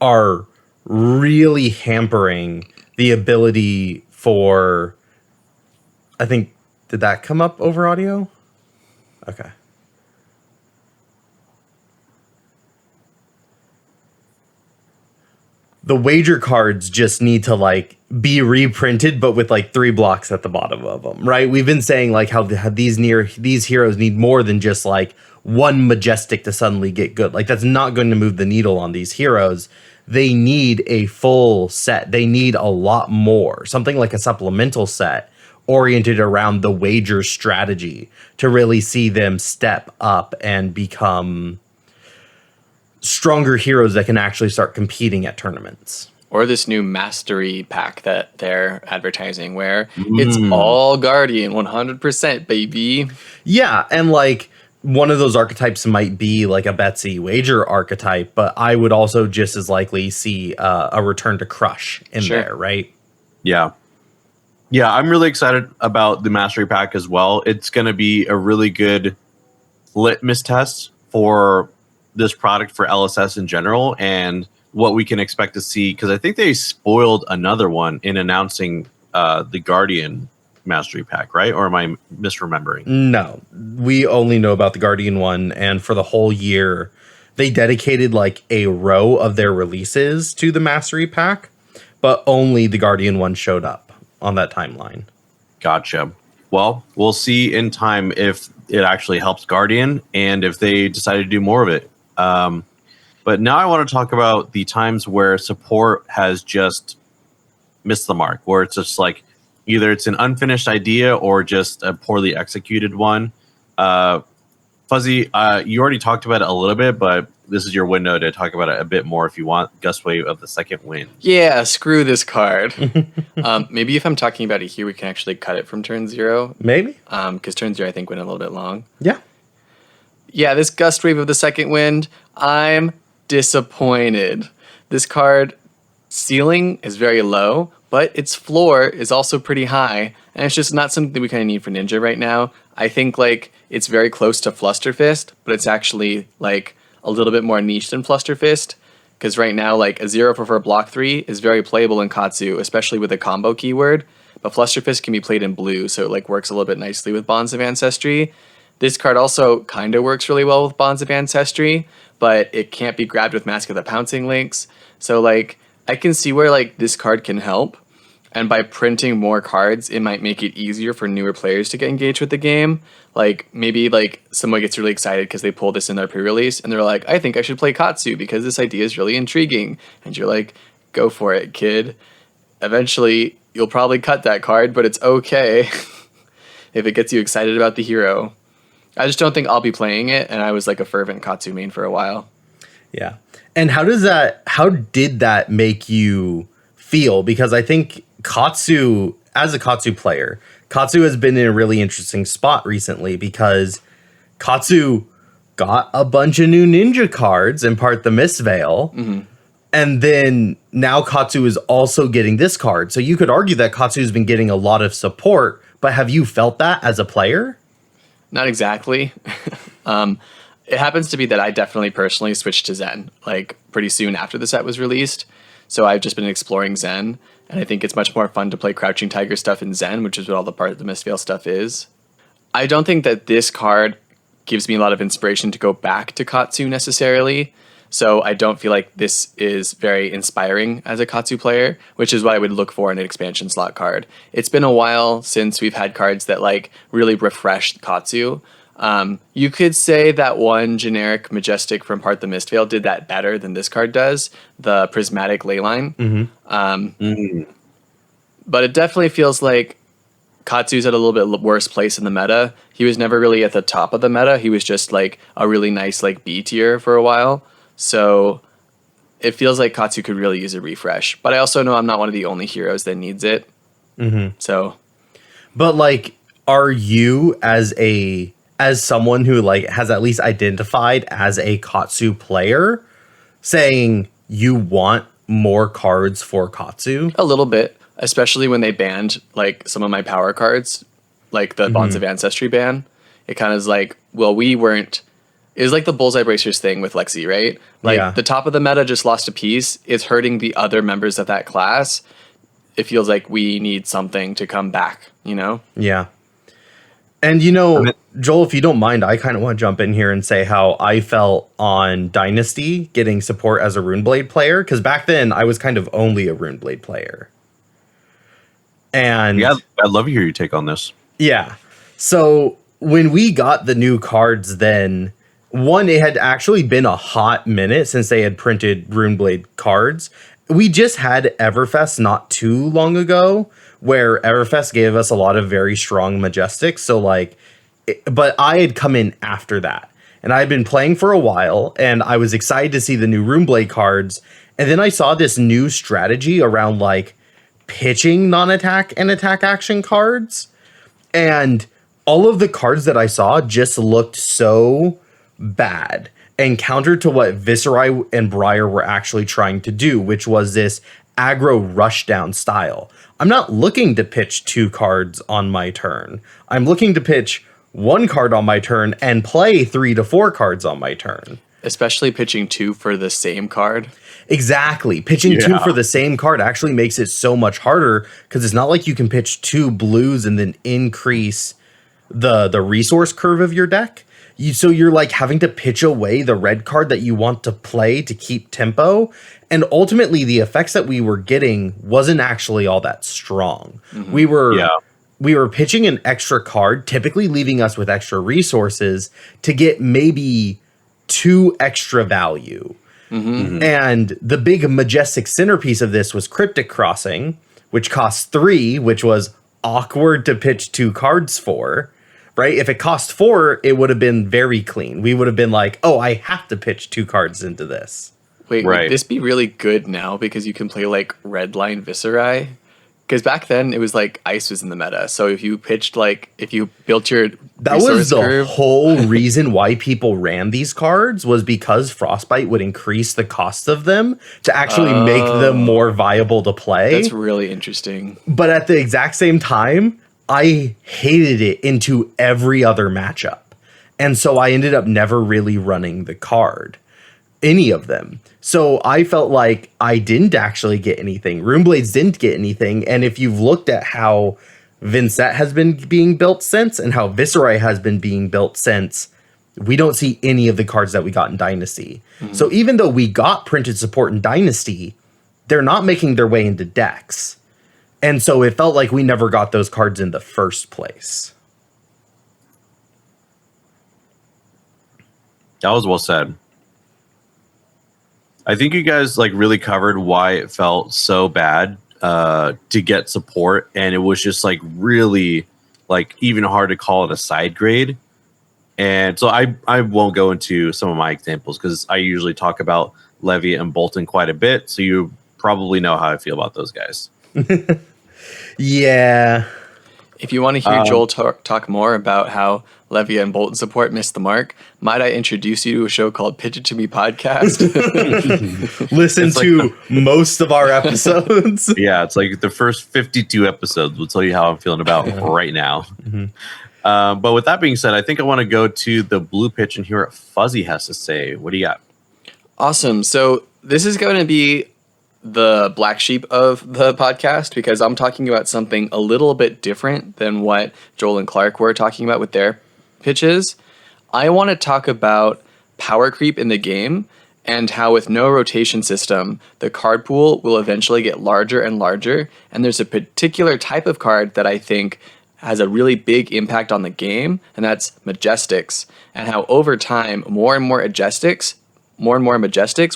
are really hampering the ability for, I think, did that come up over audio? Okay. The wager cards just need to like be reprinted, but with like 3 blocks at the bottom of them, right? We've been saying like how these heroes need more than just like one majestic to suddenly get good. Like that's not going to move the needle on these heroes. They need a full set. They need a lot more. Something like a supplemental set oriented around the wager strategy to really see them step up and become stronger heroes that can actually start competing at tournaments. Or this new mastery pack that they're advertising where it's all Guardian 100%, baby. Yeah, and like one of those archetypes might be like a Betsy wager archetype, but I would also just as likely see a return to Crush in there, right? Yeah. Yeah, I'm really excited about the mastery pack as well. It's going to be a really good litmus test for this product for LSS in general and what we can expect to see, because I think they spoiled another one in announcing the Guardian mastery pack, right? Or am I misremembering? No, we only know about the Guardian one, and for the whole year they dedicated like a row of their releases to the mastery pack, but only the Guardian one showed up on that timeline. Gotcha. Well, we'll see in time if it actually helps Guardian and if they decide to do more of it. But now I want to talk about the times where support has just missed the mark, where it's just like either it's an unfinished idea or just a poorly executed one. Fuzzy, you already talked about it a little bit, but this is your window to talk about it a bit more if you want. Gust Wave of the Second Wind. Yeah, screw this card. Maybe if I'm talking about it here, we can actually cut it from turn 0. Maybe. Because turn 0, I think, went a little bit long. Yeah. Yeah, this Gust Wave of the Second Wind, I'm disappointed. This card ceiling is very low, but its floor is also pretty high, and it's just not something we kind of need for Ninja right now. I think like it's very close to Flusterfist, but it's actually like a little bit more niche than Flusterfist, because right now like a 0 for block 3 is very playable in Katsu, especially with a combo keyword, but Flusterfist can be played in blue, so it like works a little bit nicely with Bonds of Ancestry. This card also kind of works really well with Bonds of Ancestry, but it can't be grabbed with Mask of the Pouncing links. So like I can see where like this card can help, and by printing more cards, it might make it easier for newer players to get engaged with the game. Like maybe like someone gets really excited because they pull this in their pre-release and they're like, I think I should play Katsu because this idea is really intriguing. And you're like, go for it, kid. Eventually, you'll probably cut that card, but it's okay if it gets you excited about the hero. I just don't think I'll be playing it, and I was like a fervent Katsu main for a while. Yeah. And how did that make you feel? Because I think Katsu, as a Katsu player, Katsu has been in a really interesting spot recently because Katsu got a bunch of new ninja cards, in part the Mistveil, and then now Katsu is also getting this card. So you could argue that Katsu has been getting a lot of support, but have you felt that as a player? Not exactly. It happens to be that I definitely personally switched to Zen, like pretty soon after the set was released. So I've just been exploring Zen, and I think it's much more fun to play Crouching Tiger stuff in Zen, which is what all the part of the Mistveil stuff is. I don't think that this card gives me a lot of inspiration to go back to Katsu necessarily. So I don't feel like this is very inspiring as a Katsu player, which is what I would look for in an expansion slot card. It's been a while since we've had cards that like really refreshed Katsu. You could say that one generic Majestic from Part the Mistveil did that better than this card does, the Prismatic Leyline. But it definitely feels like Katsu's at a little bit worse place in the meta. He was never really at the top of the meta. He was just like a really nice like B tier for a while. So it feels like Katsu could really use a refresh. But I also know I'm not one of the only heroes that needs it. So, but like, are you as someone who like has at least identified as a Katsu player saying you want more cards for Katsu? A little bit, especially when they banned like some of my power cards, like the Bonds of Ancestry ban. It kind of is like, well, we weren't. It was like the Bullseye Bracers thing with Lexi, right? Like the top of the meta just lost a piece. It's hurting the other members of that class. It feels like we need something to come back, you know? Yeah. And, Joel, if you don't mind, I kind of want to jump in here and say how I felt on Dynasty getting support as a Runeblade player. Because back then, I was kind of only a Runeblade player. And yeah, I'd love to hear your take on this. Yeah. So when we got the new cards then, one, it had actually been a hot minute since they had printed Runeblade cards. We just had Everfest not too long ago, where Everfest gave us a lot of very strong Majestics. So like, but I had come in after that, and I had been playing for a while, and I was excited to see the new Runeblade cards. And then I saw this new strategy around like pitching non-attack and attack action cards. And all of the cards that I saw just looked so bad and counter to what Viserai and Briar were actually trying to do, which was this aggro rushdown style. I'm not looking to pitch 2 cards on my turn. I'm looking to pitch 1 card on my turn and play 3 to 4 cards on my turn. Especially pitching 2 for the same card. Exactly. Pitching 2 for the same card actually makes it so much harder, because it's not like you can pitch 2 blues and then increase the resource curve of your deck. So you're like having to pitch away the red card that you want to play to keep tempo. And ultimately the effects that we were getting wasn't actually all that strong. We were pitching an extra card, typically leaving us with extra resources to get maybe 2 extra value. And the big majestic centerpiece of this was Cryptic Crossing, which costs 3, which was awkward to pitch 2 cards for, right? If it cost 4, it would have been very clean. We would have been like, oh, I have to pitch 2 cards into this. Wait, Right. would this be really good now because you can play like Redline Viscerae? Because back then it was like ice was in the meta. So if you pitched if you built your That was resource the curve, whole reason why people ran these cards, was because Frostbite would increase the cost of them to actually make them more viable to play. that's really interesting. But at the exact same time, I hated it into every other matchup. And so I ended up never really running the card, any of them. So I felt like I didn't actually get anything. Runeblades didn't get anything. And if you've looked at how Vincent has been being built since and how Viscerae has been being built since, we don't see any of the cards that we got in Dynasty. So even though we got printed support in Dynasty, they're not making their way into decks. And so it felt like we never got those cards in the first place. That was well said. I think you guys really covered why it felt so bad to get support, and it was just really even hard to call it a side grade. And so I won't go into some of my examples because I usually talk about Levy and Bolton quite a bit, so you probably know how I feel about those guys. Yeah. If you want to hear Joel talk more about how Levy and Bolton support missed the mark, might I introduce you to a show called Pitch It To Me Podcast? Listen to most of our episodes. Yeah, it's the first 52 episodes will tell you how I'm feeling about right now. But with that being said, I think I want to go to the blue pitch and hear what Fuzzy has to say. What do you got? Awesome. So this is going to be the black sheep of the podcast because I'm talking about something a little bit different than what Joel and Clark were talking about with their pitches. I want to talk about power creep in the game and how with no rotation system, the card pool will eventually get larger and larger. And there's a particular type of card that I think has a really big impact on the game, and that's Majestics. And how over time, more and more Majestics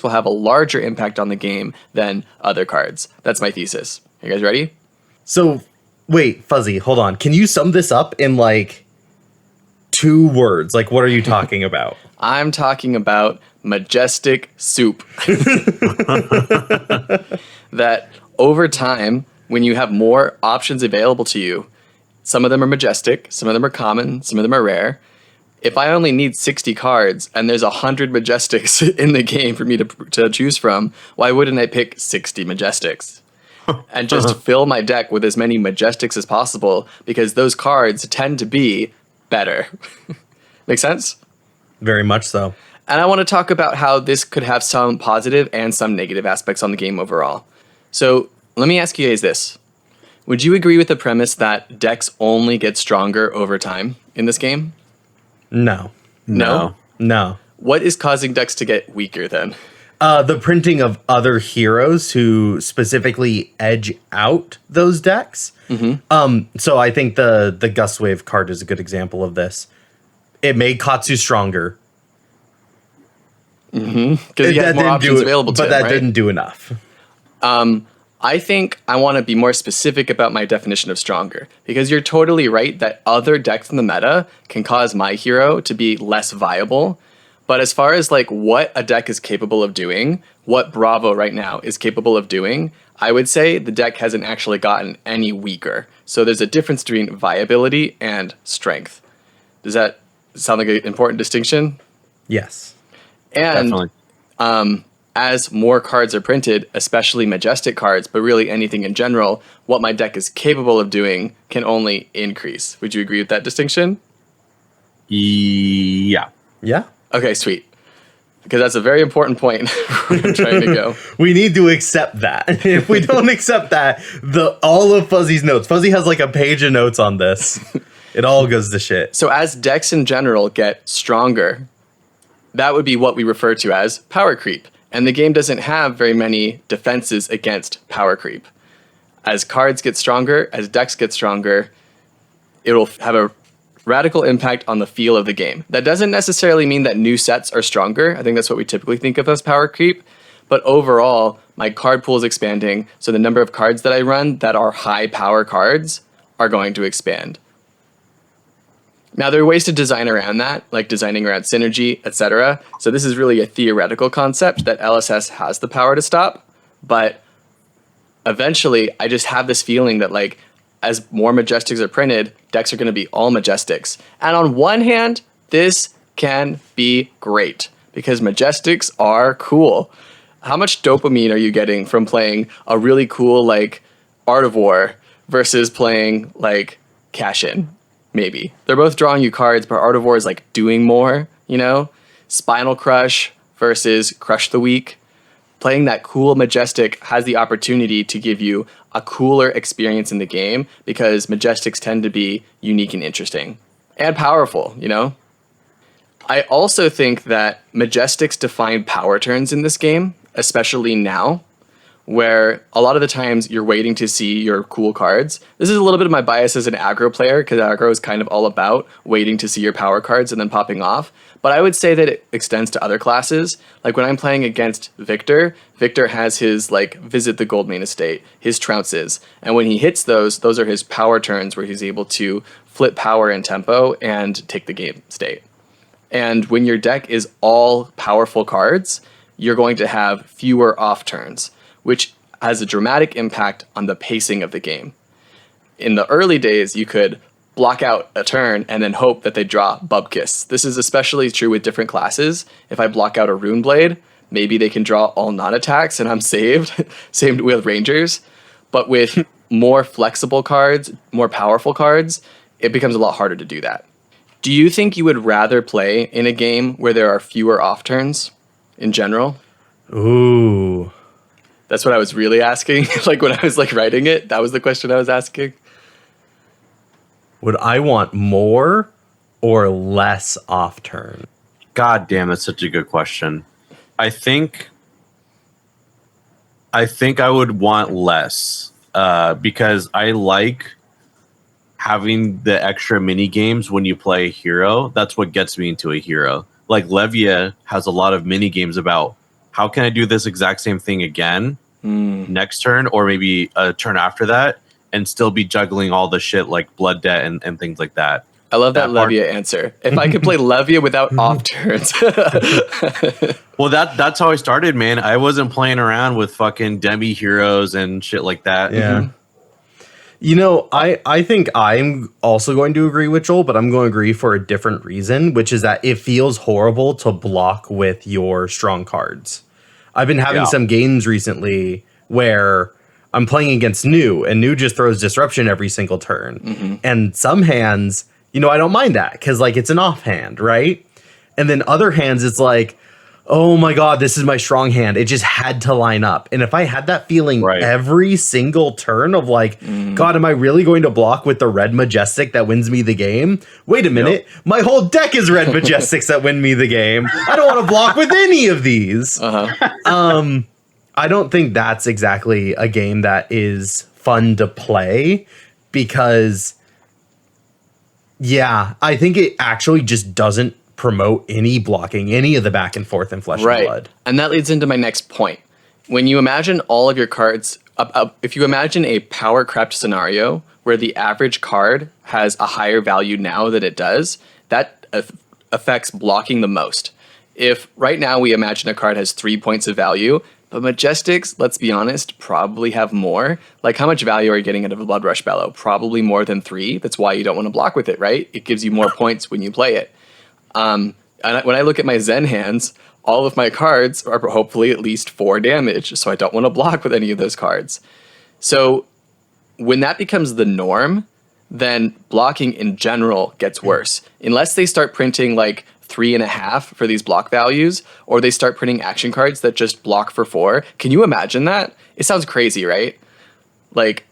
will have a larger impact on the game than other cards. That's my thesis. You guys ready? So, wait, Fuzzy, hold on. Can you sum this up in 2 words? What are you talking about? I'm talking about Majestic Soup. That over time, when you have more options available to you, some of them are majestic, some of them are common, some of them are rare. If I only need 60 cards and there's 100 Majestics in the game for me to choose from, why wouldn't I pick 60 Majestics? And just fill my deck with as many Majestics as possible because those cards tend to be better. Make sense? Very much so. And I want to talk about how this could have some positive and some negative aspects on the game overall. So let me ask you guys this. Would you agree with the premise that decks only get stronger over time in this game? No. No? No. What is causing decks to get weaker then? The printing of other heroes who specifically edge out those decks. So I think the Gust Wave card is a good example of this. It made Katsu stronger. Because he has more options available to him, but that right? didn't do enough. I think I want to be more specific about my definition of stronger, because you're totally right that other decks in the meta can cause my hero to be less viable. But as far as what a deck is capable of doing, what Bravo right now is capable of doing, I would say the deck hasn't actually gotten any weaker. So there's a difference between viability and strength. Does that sound like an important distinction? Yes. And Definitely. as more cards are printed, especially Majestic cards, but really anything in general, what my deck is capable of doing can only increase. Would you agree with that distinction? Yeah. Yeah. Okay, sweet. Because that's a very important point where I'm trying to go. We need to accept that. If we don't accept that, all of Fuzzy's notes, Fuzzy has a page of notes on this. It all goes to shit. So as decks in general get stronger, that would be what we refer to as power creep. And the game doesn't have very many defenses against power creep. As cards get stronger, as decks get stronger, it'll have a radical impact on the feel of the game. That doesn't necessarily mean that new sets are stronger. I think that's what we typically think of as power creep. But overall, my card pool is expanding, so the number of cards that I run that are high power cards are going to expand. Now, there are ways to design around that, like designing around synergy, etc. So this is really a theoretical concept that LSS has the power to stop. But eventually, I just have this feeling that, like, as more Majestics are printed, decks are going to be all Majestics. And on one hand, this can be great because Majestics are cool. How much dopamine are you getting from playing a really cool, like, Art of War versus playing, like, Cash In? Maybe. They're both drawing you cards, but Art of War is, like, doing more, you know? Spinal Crush versus Crush the Weak. Playing that cool Majestic has the opportunity to give you a cooler experience in the game because Majestics tend to be unique and interesting. And powerful, you know? I also think that Majestics define power turns in this game, especially now, where a lot of the times you're waiting to see your cool cards. This is a little bit of my bias as an aggro player, because aggro is kind of all about waiting to see your power cards and then popping off. But I would say that it extends to other classes. Like when I'm playing against Victor, Victor has his, like, Visit the Goldmane Estate, his trounces. And when he hits those are his power turns where he's able to flip power and tempo and take the game state. And when your deck is all powerful cards, you're going to have fewer off turns, which has a dramatic impact on the pacing of the game. In the early days, you could block out a turn and then hope that they draw Bubkiss. This is especially true with different classes. If I block out a Rune Blade, maybe they can draw all non-attacks and I'm saved. Same with Rangers. But with more flexible cards, more powerful cards, it becomes a lot harder to do that. Do you think you would rather play in a game where there are fewer off turns in general? Ooh. That's what I was really asking. Like when I was, like, writing it, that was the question I was asking. Would I want more or less off turn? God damn, it's such a good question. I think I would want less because I like having the extra mini games when you play a hero. That's what gets me into a hero. Like Levia has a lot of mini games about how can I do this exact same thing again next turn or maybe a turn after that and still be juggling all the shit like Blood Debt and things like that. I love that Levia answer. If I could play Levia without off turns. Well, that's how I started, man. I wasn't playing around with fucking demi heroes and shit like that. Yeah. Mm-hmm. You know, I think I'm also going to agree with Joel, but I'm going to agree for a different reason, which is that it feels horrible to block with your strong cards. I've been having some games recently where I'm playing against New, and New just throws Disruption every single turn. Mm-hmm. And some hands, you know, I don't mind that because, like, it's an offhand, right? And then other hands, it's like, oh my God, this is my strong hand. It just had to line up. And if I had that feeling every single turn of like, God, am I really going to block with the red Majestic that wins me the game? Wait a minute. My whole deck is red Majestics that win me the game. I don't want to block with any of these. I don't think that's exactly a game that is fun to play because, yeah, I think it actually just doesn't promote any blocking, any of the back and forth in Flesh and Blood. And that leads into my next point. When you imagine all of your cards, if you imagine a power crept scenario where the average card has a higher value now than it does, that affects blocking the most. If right now we imagine a card has 3 points of value, but Majestics, let's be honest, probably have more. Like, how much value are you getting out of a Blood Rush Bellow? Probably more than 3. That's why you don't want to block with it, right? It gives you more points when you play it. And when I look at my Zen hands, all of my cards are hopefully at least 4 damage, so I don't want to block with any of those cards. So when that becomes the norm, then blocking in general gets worse. Unless they start printing like 3.5 for these block values, or they start printing action cards that just block for 4. Can you imagine that? It sounds crazy, right? Like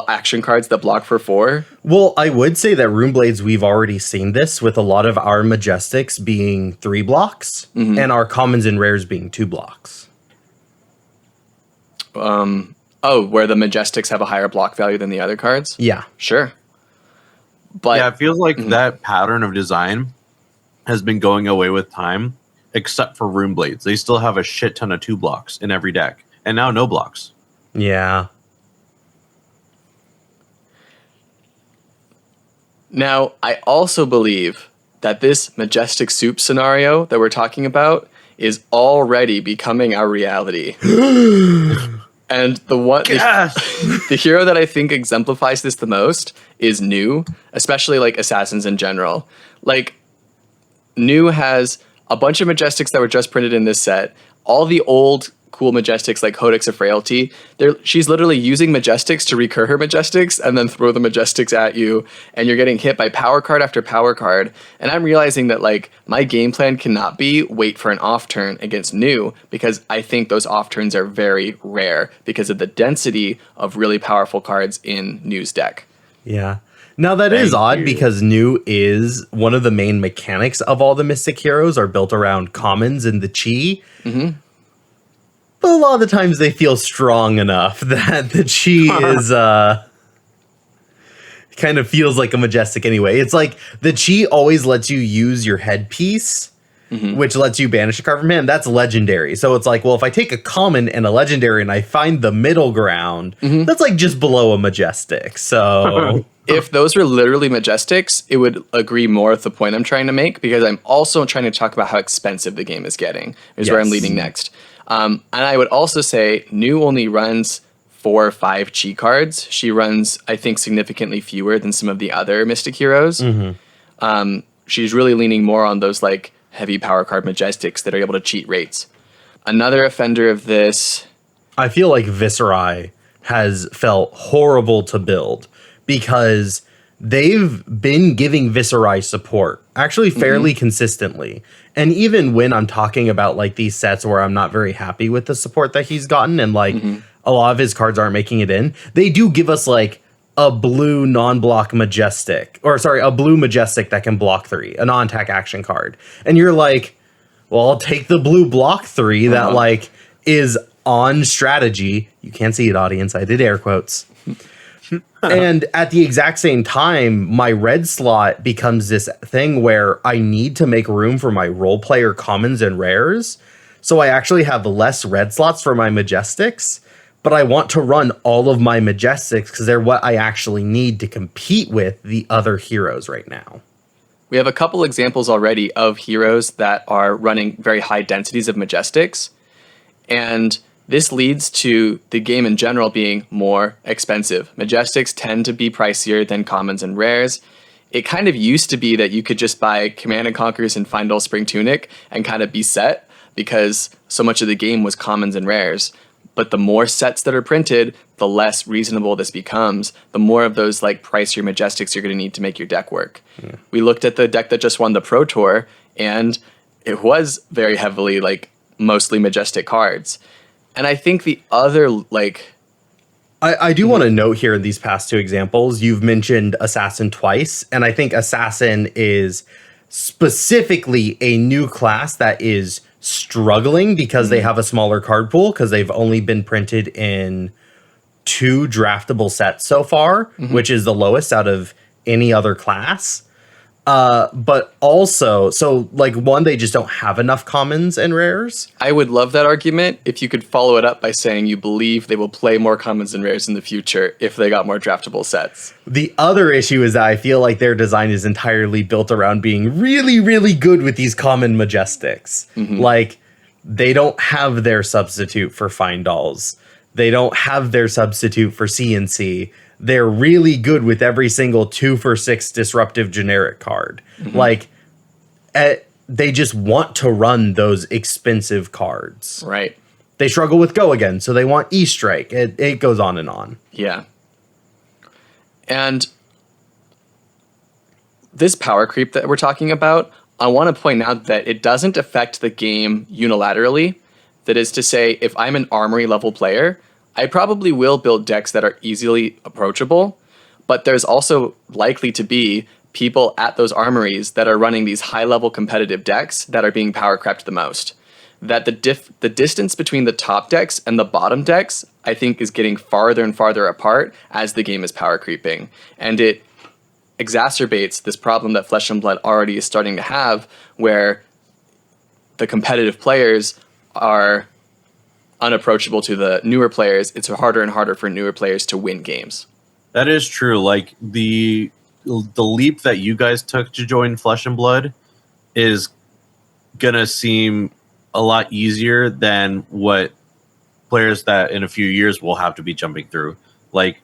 action cards that block for 4. Well, I would say that Rune Blades, we've already seen this with a lot of our Majestics being 3 blocks and our commons and rares being 2 blocks. Where the Majestics have a higher block value than the other cards? Yeah. Sure. But yeah, it feels like that pattern of design has been going away with time, except for Rune Blades. They still have a shit ton of 2 blocks in every deck, and now no blocks. Yeah. Now, I also believe that this Majestic Soup scenario that we're talking about is already becoming our reality. And the hero that I think exemplifies this the most is New, especially like assassins in general. Like, New has a bunch of Majestics that were just printed in this set. All the old cool Majestics like Codex of Frailty, she's literally using Majestics to recur her Majestics and then throw the Majestics at you, and you're getting hit by power card after power card. And I'm realizing that like my game plan cannot be wait for an off turn against New, because I think those off turns are very rare because of the density of really powerful cards in New's deck. Yeah. Now that is odd because New is one of the main mechanics of all the Mystic heroes are built around commons and the chi. Mm-hmm. But a lot of the times they feel strong enough that the chi is kind of feels like a Majestic anyway. It's like the chi always lets you use your headpiece, which lets you banish a card from hand. That's legendary. So it's like, well, if I take a common and a legendary and I find the middle ground, that's like just below a Majestic. So if those were literally Majestics, it would agree more with the point I'm trying to make, because I'm also trying to talk about how expensive the game is getting, is where I'm leading next. And I would also say New only runs 4 or 5 chi cards. She runs, I think, significantly fewer than some of the other Mystic heroes. She's really leaning more on those like heavy power card Majestics that are able to cheat rates. Another offender of this, I feel like Viscerai has felt horrible to build because they've been giving Viscerai support actually fairly consistently. And even when I'm talking about like these sets where I'm not very happy with the support that he's gotten and like a lot of his cards aren't making it in, they do give us like a blue non-block Majestic, or sorry, a blue Majestic that can block 3, a non-attack action card. And you're like, well, I'll take the blue block 3 that like is on strategy. You can't see it, audience. I did air quotes. And at the exact same time, my red slot becomes this thing where I need to make room for my role player commons and rares. So I actually have less red slots for my Majestics, but I want to run all of my Majestics because they're what I actually need to compete with the other heroes right now. We have a couple examples already of heroes that are running very high densities of Majestics, and this leads to the game in general being more expensive. Majestics tend to be pricier than commons and rares. It kind of used to be that you could just buy Command and Conquers and Fyendal Spring Tunic and kind of be set, because so much of the game was commons and rares. But the more sets that are printed, the less reasonable this becomes. The more of those like pricier Majestics you're going to need to make your deck work. Yeah. We looked at the deck that just won the Pro Tour, and it was very heavily like mostly Majestic cards. And I think the other, like... I do want to note here in these past 2 examples, you've mentioned Assassin twice, and I think Assassin is specifically a new class that is struggling because they have a smaller card pool, because they've only been printed in 2 draftable sets so far, which is the lowest out of any other class. But also, so like 1, they just don't have enough commons and rares. I would love that argument if you could follow it up by saying you believe they will play more commons and rares in the future if they got more draftable sets. The other issue is that I feel like their design is entirely built around being really, really good with these common Majestics. Like, they don't have their substitute for Fyendals. They don't have their substitute for CNC. They're really good with every single 2-for-6 disruptive generic card. Like, they just want to run those expensive cards. Right. They struggle with Go Again, so they want E-Strike. It goes on and on. Yeah. And this power creep that we're talking about, I want to point out that it doesn't affect the game unilaterally. That is to say, if I'm an armory level player, I probably will build decks that are easily approachable, but there's also likely to be people at those armories that are running these high-level competitive decks that are being power crept the most. That the distance between the top decks and the bottom decks, I think, is getting farther and farther apart as the game is power creeping. And it exacerbates this problem that Flesh and Blood already is starting to have, where the competitive players are unapproachable to the newer players. It's harder and harder for newer players to win games. That is true. Like, the the leap that you guys took to join Flesh and Blood is gonna seem a lot easier than what players that in a few years will have to be jumping through. Like,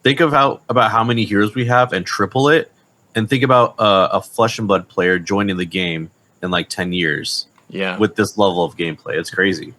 think of about how many heroes we have and triple it, and think about a Flesh and Blood player joining the game in like 10 years. Yeah. With this level of gameplay, it's crazy.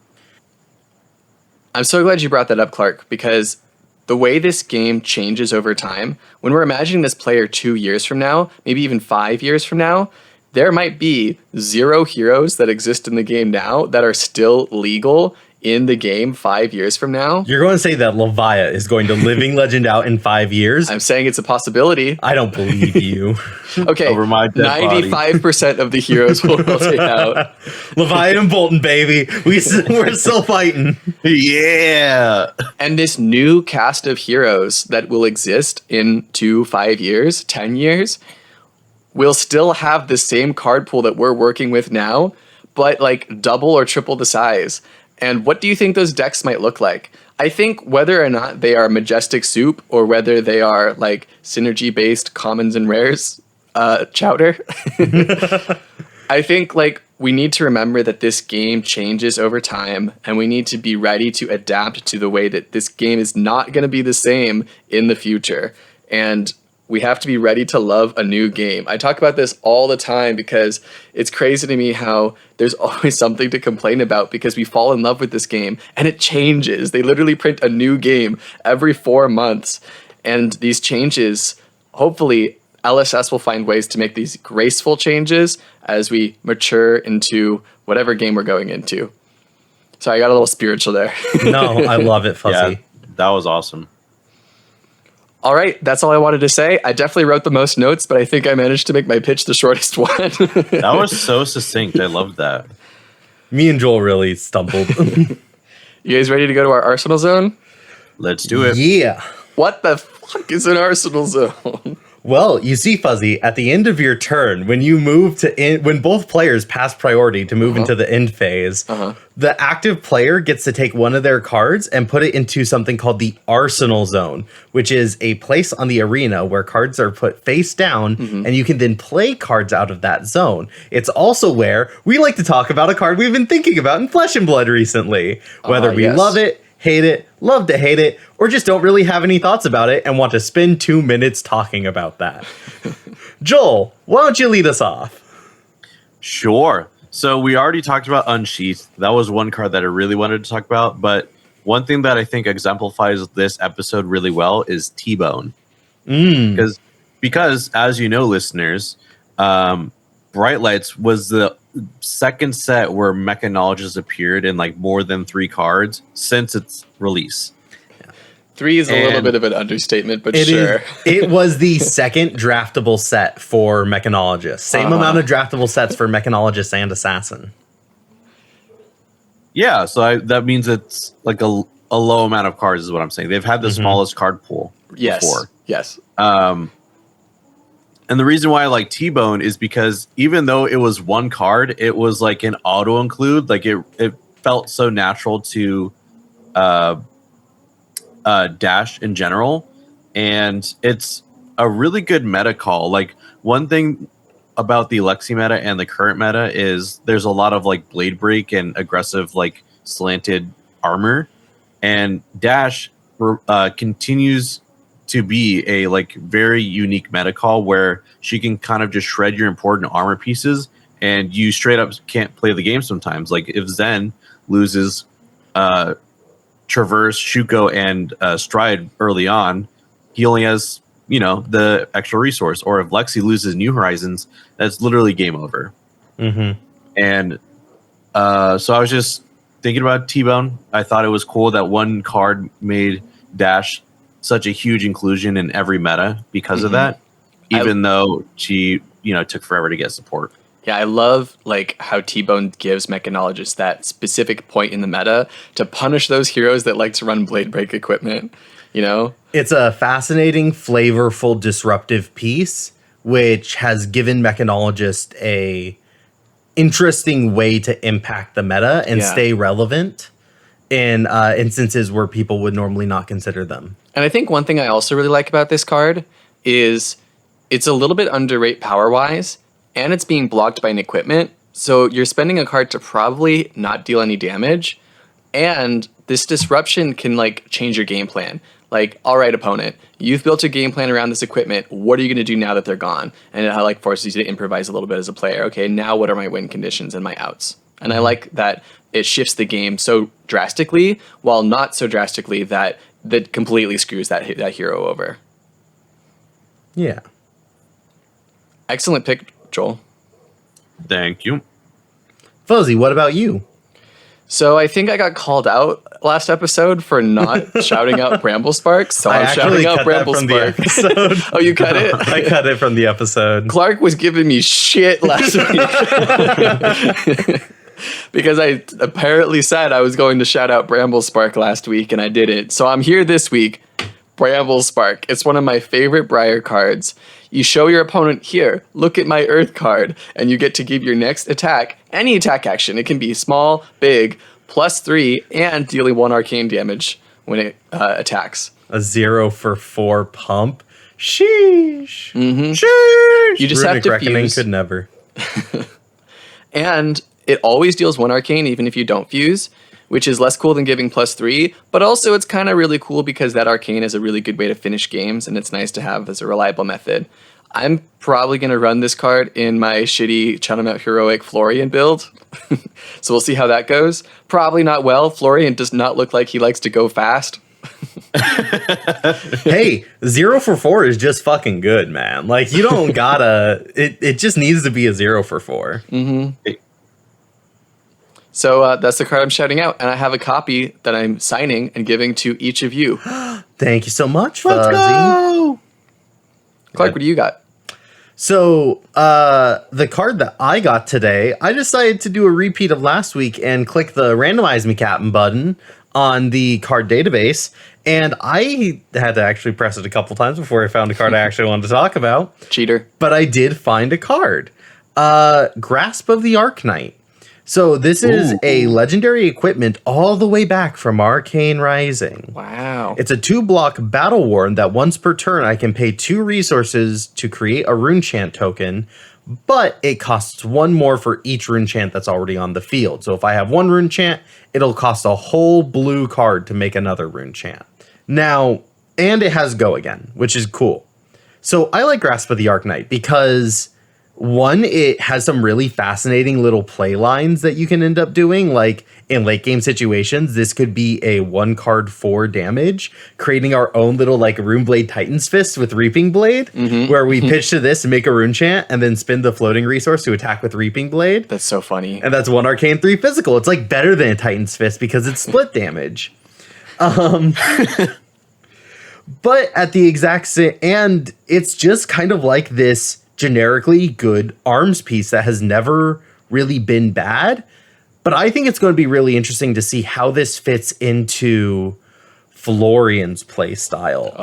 I'm so glad you brought that up, Clark, because the way this game changes over time, when we're imagining this player 2 years from now, maybe even 5 years from now, there might be 0 heroes that exist in the game now that are still legal in the game 5 years from now. You're going to say that Levia is going to living legend out in 5 years? I'm saying it's a possibility. I don't believe you. Okay, Over my dead 95% of the heroes will rotate out. Levia and Bolton, baby. We're still fighting. Yeah. And this new cast of heroes that will exist in 2, 5 years, 10 years, will still have the same card pool that we're working with now, but like double or triple the size. And what do you think those decks might look like? I think whether or not they are Majestic Soup or whether they are like synergy-based commons and rares chowder, I think like we need to remember that this game changes over time, and we need to be ready to adapt to the way that this game is not going to be the same in the future. And we have to be ready to love a new game. I talk about this all the time because it's crazy to me how there's always something to complain about because we fall in love with this game and it changes. They literally print a new game every 4 months. And these changes, hopefully, LSS will find ways to make these graceful changes as we mature into whatever game we're going into. So I got a little spiritual there. No, I love it, Fuzzy. Yeah, that was awesome. All right, that's all I wanted to say. I definitely wrote the most notes, but I think I managed to make my pitch the shortest one. That was so succinct. I loved that. Me and Joel really stumbled. You guys ready to go to our Arsenal zone? Let's do it. Yeah. What the fuck is an Arsenal zone? Well, you see, Fuzzy, at the end of your turn, when you move to when both players pass priority to move into the end phase, the active player gets to take one of their cards and put it into something called the Arsenal Zone, which is a place on the arena where cards are put face down, and you can then play cards out of that zone. It's also where we like to talk about a card we've been thinking about in Flesh and Blood recently, whether we love it, hate it, love to hate it, or just don't really have any thoughts about it and want to spend 2 minutes talking about that. Joel, why don't you lead us off? Sure. So we already talked about Unsheath. That was one card that I really wanted to talk about. But one thing that I think exemplifies this episode really well is T-Bone. Because, as you know, listeners, Bright Lights was the second set where Mechanologist appeared in like more than 3 cards since its release. 3 is a little bit of an understatement, but sure. It was the second draftable set for Mechanologist. Same amount of draftable sets for Mechanologist and Assassin. Yeah, so that means it's like a low amount of cards is what I'm saying. They've had the smallest card pool before. Yes. And the reason why I like T-Bone is because even though it was one card, it was like an auto include. Like it felt so natural to dash in general, and it's a really good meta call. Like one thing about the Lexi meta and the current meta is there's a lot of like blade break and aggressive like slanted armor, and dash continues to be a like very unique meta call where she can kind of just shred your important armor pieces and you straight up can't play the game sometimes. Like if Zen loses Traverse, Shuko, and Stride early on, he only has, the extra resource. Or if Lexi loses New Horizons, that's literally game over. And so I was just thinking about T-Bone. I thought it was cool that one card made Dash such a huge inclusion in every meta because of that, even though she, took forever to get support. Yeah, I love like how T-Bone gives Mechanologist that specific point in the meta to punish those heroes that like to run blade break equipment, It's a fascinating, flavorful, disruptive piece, which has given Mechanologist a interesting way to impact the meta and stay relevant in instances where people would normally not consider them. And I think one thing I also really like about this card is it's a little bit underrated power-wise, and it's being blocked by an equipment, so you're spending a card to probably not deal any damage, and this disruption can, like, change your game plan. Like, all right, opponent, you've built a game plan around this equipment. What are you going to do now that they're gone? And it, like, forces you to improvise a little bit as a player. Okay, now what are my win conditions and my outs? And I like that it shifts the game so drastically, while not so drastically that completely screws that hero over. Yeah. Excellent pick, Joel. Thank you. Fuzzy, what about you? So I think I got called out last episode for not shouting out Bramble Spark. So I'm shouting out Bramble Spark. Oh, you cut it? I cut it from the episode. Clark was giving me shit last week. Because I apparently said I was going to shout out Bramble Spark last week and I didn't. So I'm here this week. Bramble Spark. It's one of my favorite Briar cards. You show your opponent, here, look at my Earth card, and you get to give your next attack, any attack action. It can be small, big, +3, and dealing 1 arcane damage when it attacks. A 0 for 4 pump. Sheesh. Mm-hmm. Sheesh. You just Runic have to Reckoning fuse. could never. And it always deals 1 arcane even if you don't fuse, which is less cool than giving +3, but also it's kind of really cool because that arcane is a really good way to finish games, and it's nice to have as a reliable method. I'm probably going to run this card in my shitty Channel Mount Heroic Florian build, so we'll see how that goes. Probably not well. Florian does not look like he likes to go fast. Hey, 0 for 4 is just fucking good, man. Like, you don't gotta... It just needs to be a 0 for 4. Mm-hmm. So that's the card I'm shouting out, and I have a copy that I'm signing and giving to each of you. Thank you so much, Fuzzy. Let's go! Clark, what do you got? So, the card that I got today, I decided to do a repeat of last week and click the Randomize Me Captain button on the card database, and I had to actually press it a couple times before I found a card I actually wanted to talk about. Cheater. But I did find a card. Grasp of the Arknight. So this is a legendary equipment all the way back from Arcane Rising. Wow. It's a 2-block battle worn that once per turn I can pay 2 resources to create a rune chant token, but it costs 1 more for each rune chant that's already on the field. So if I have 1 rune chant, it'll cost a whole blue card to make another rune chant. Now, and it has Go Again, which is cool. So I like Grasp of the Arknight because... 1, it has some really fascinating little play lines that you can end up doing. Like in late game situations, this could be a 1 card 4 damage, creating our own little like Runeblade Titan's Fist with Reaping Blade, where we pitch to this and make a rune chant and then spend the floating resource to attack with Reaping Blade. That's so funny. And that's 1 arcane 3 physical. It's like better than a Titan's Fist because it's split damage. But at the exact same, and it's just kind of like this generically good arms piece that has never really been bad. But I think it's going to be really interesting to see how this fits into Florian's play style.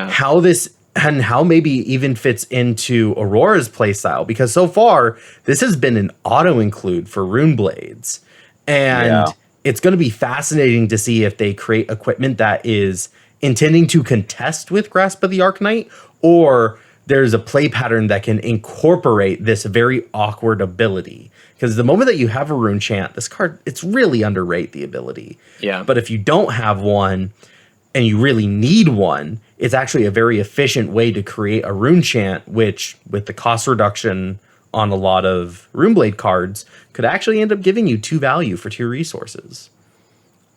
How this and how maybe even fits into Aurora's play style, because so far this has been an auto include for rune blades. And it's going to be fascinating to see if they create equipment that is intending to contest with Grasp of the Arknight, or there's a play pattern that can incorporate this very awkward ability. Because the moment that you have a rune chant, this card, it's really underrate the ability. Yeah. But if you don't have one and you really need one, it's actually a very efficient way to create a rune chant, which with the cost reduction on a lot of Runeblade cards could actually end up giving you 2 value for 2 resources.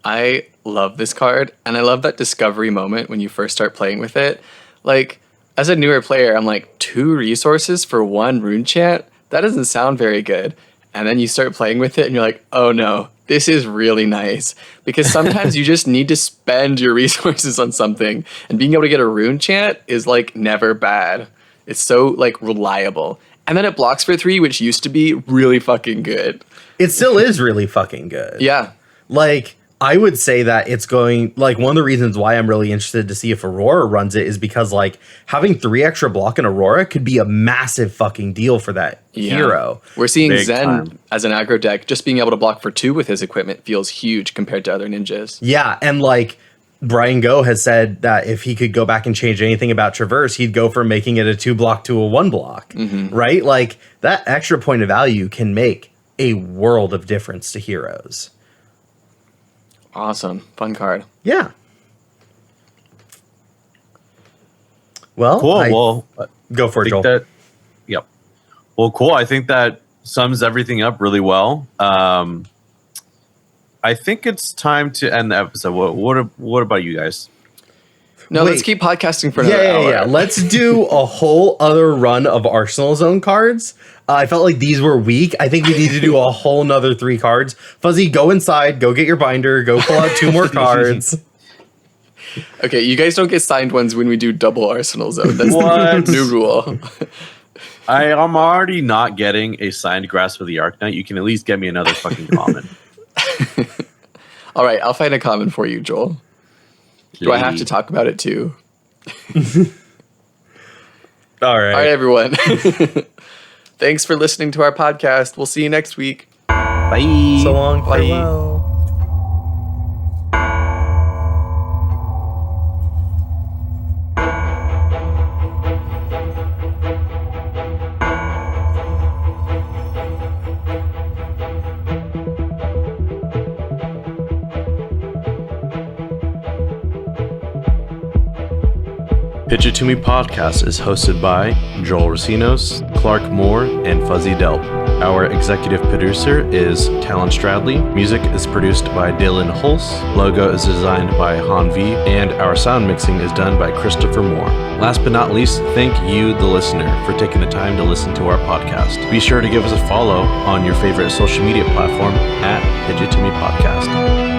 I love this card, and I love that discovery moment when you first start playing with it. Like, as a newer player, I'm like, 2 resources for 1 rune chant? That doesn't sound very good. And then you start playing with it and you're like, oh no, this is really nice. Because sometimes you just need to spend your resources on something, and being able to get a rune chant is like never bad. It's so like reliable. And then it blocks for 3, which used to be really fucking good. It still is really fucking good. Yeah. Like, I would say that it's going, like, one of the reasons why I'm really interested to see if Aurora runs it is because, like, having 3 extra block in Aurora could be a massive fucking deal for that hero. We're seeing Big Zen time. as an aggro deck, just being able to block for 2 with his equipment feels huge compared to other ninjas. Yeah, and, like, Brian Go has said that if he could go back and change anything about Traverse, he'd go from making it a 2-block to a 1-block, right? Like, that extra point of value can make a world of difference to heroes. Awesome. Fun card. Yeah. Well, Cool. Go for it, Joel. Yep. Well, cool. I think that sums everything up really well. I think it's time to end the episode. What about you guys? No, let's keep podcasting for another hour. Yeah. Let's do a whole other run of Arsenal Zone cards. I felt like these were weak. I think we need to do a whole nother 3 cards. Fuzzy, go inside. Go get your binder. Go pull out 2 more cards. Okay, you guys don't get signed ones when we do double Arsenal Zone. That's the new rule. I'm already not getting a signed Grasp of the Arknight. You can at least get me another fucking common. All right, I'll find a common for you, Joel. Do I have to talk about it too? All right. All right, everyone. Thanks for listening to our podcast. We'll see you next week. Bye. So long. Bye. Farewell. Pitch It To Me podcast is hosted by Joel Recinos, Clark Moore, and Fuzzy Delp. Our executive producer is Talon Stradley. Music is produced by Dillon Hulse. Logo is designed by Han V. And our sound mixing is done by Christopher Moore. Last but not least, thank you, the listener, for taking the time to listen to our podcast. Be sure to give us a follow on your favorite social media platform at Pitch It To Me podcast.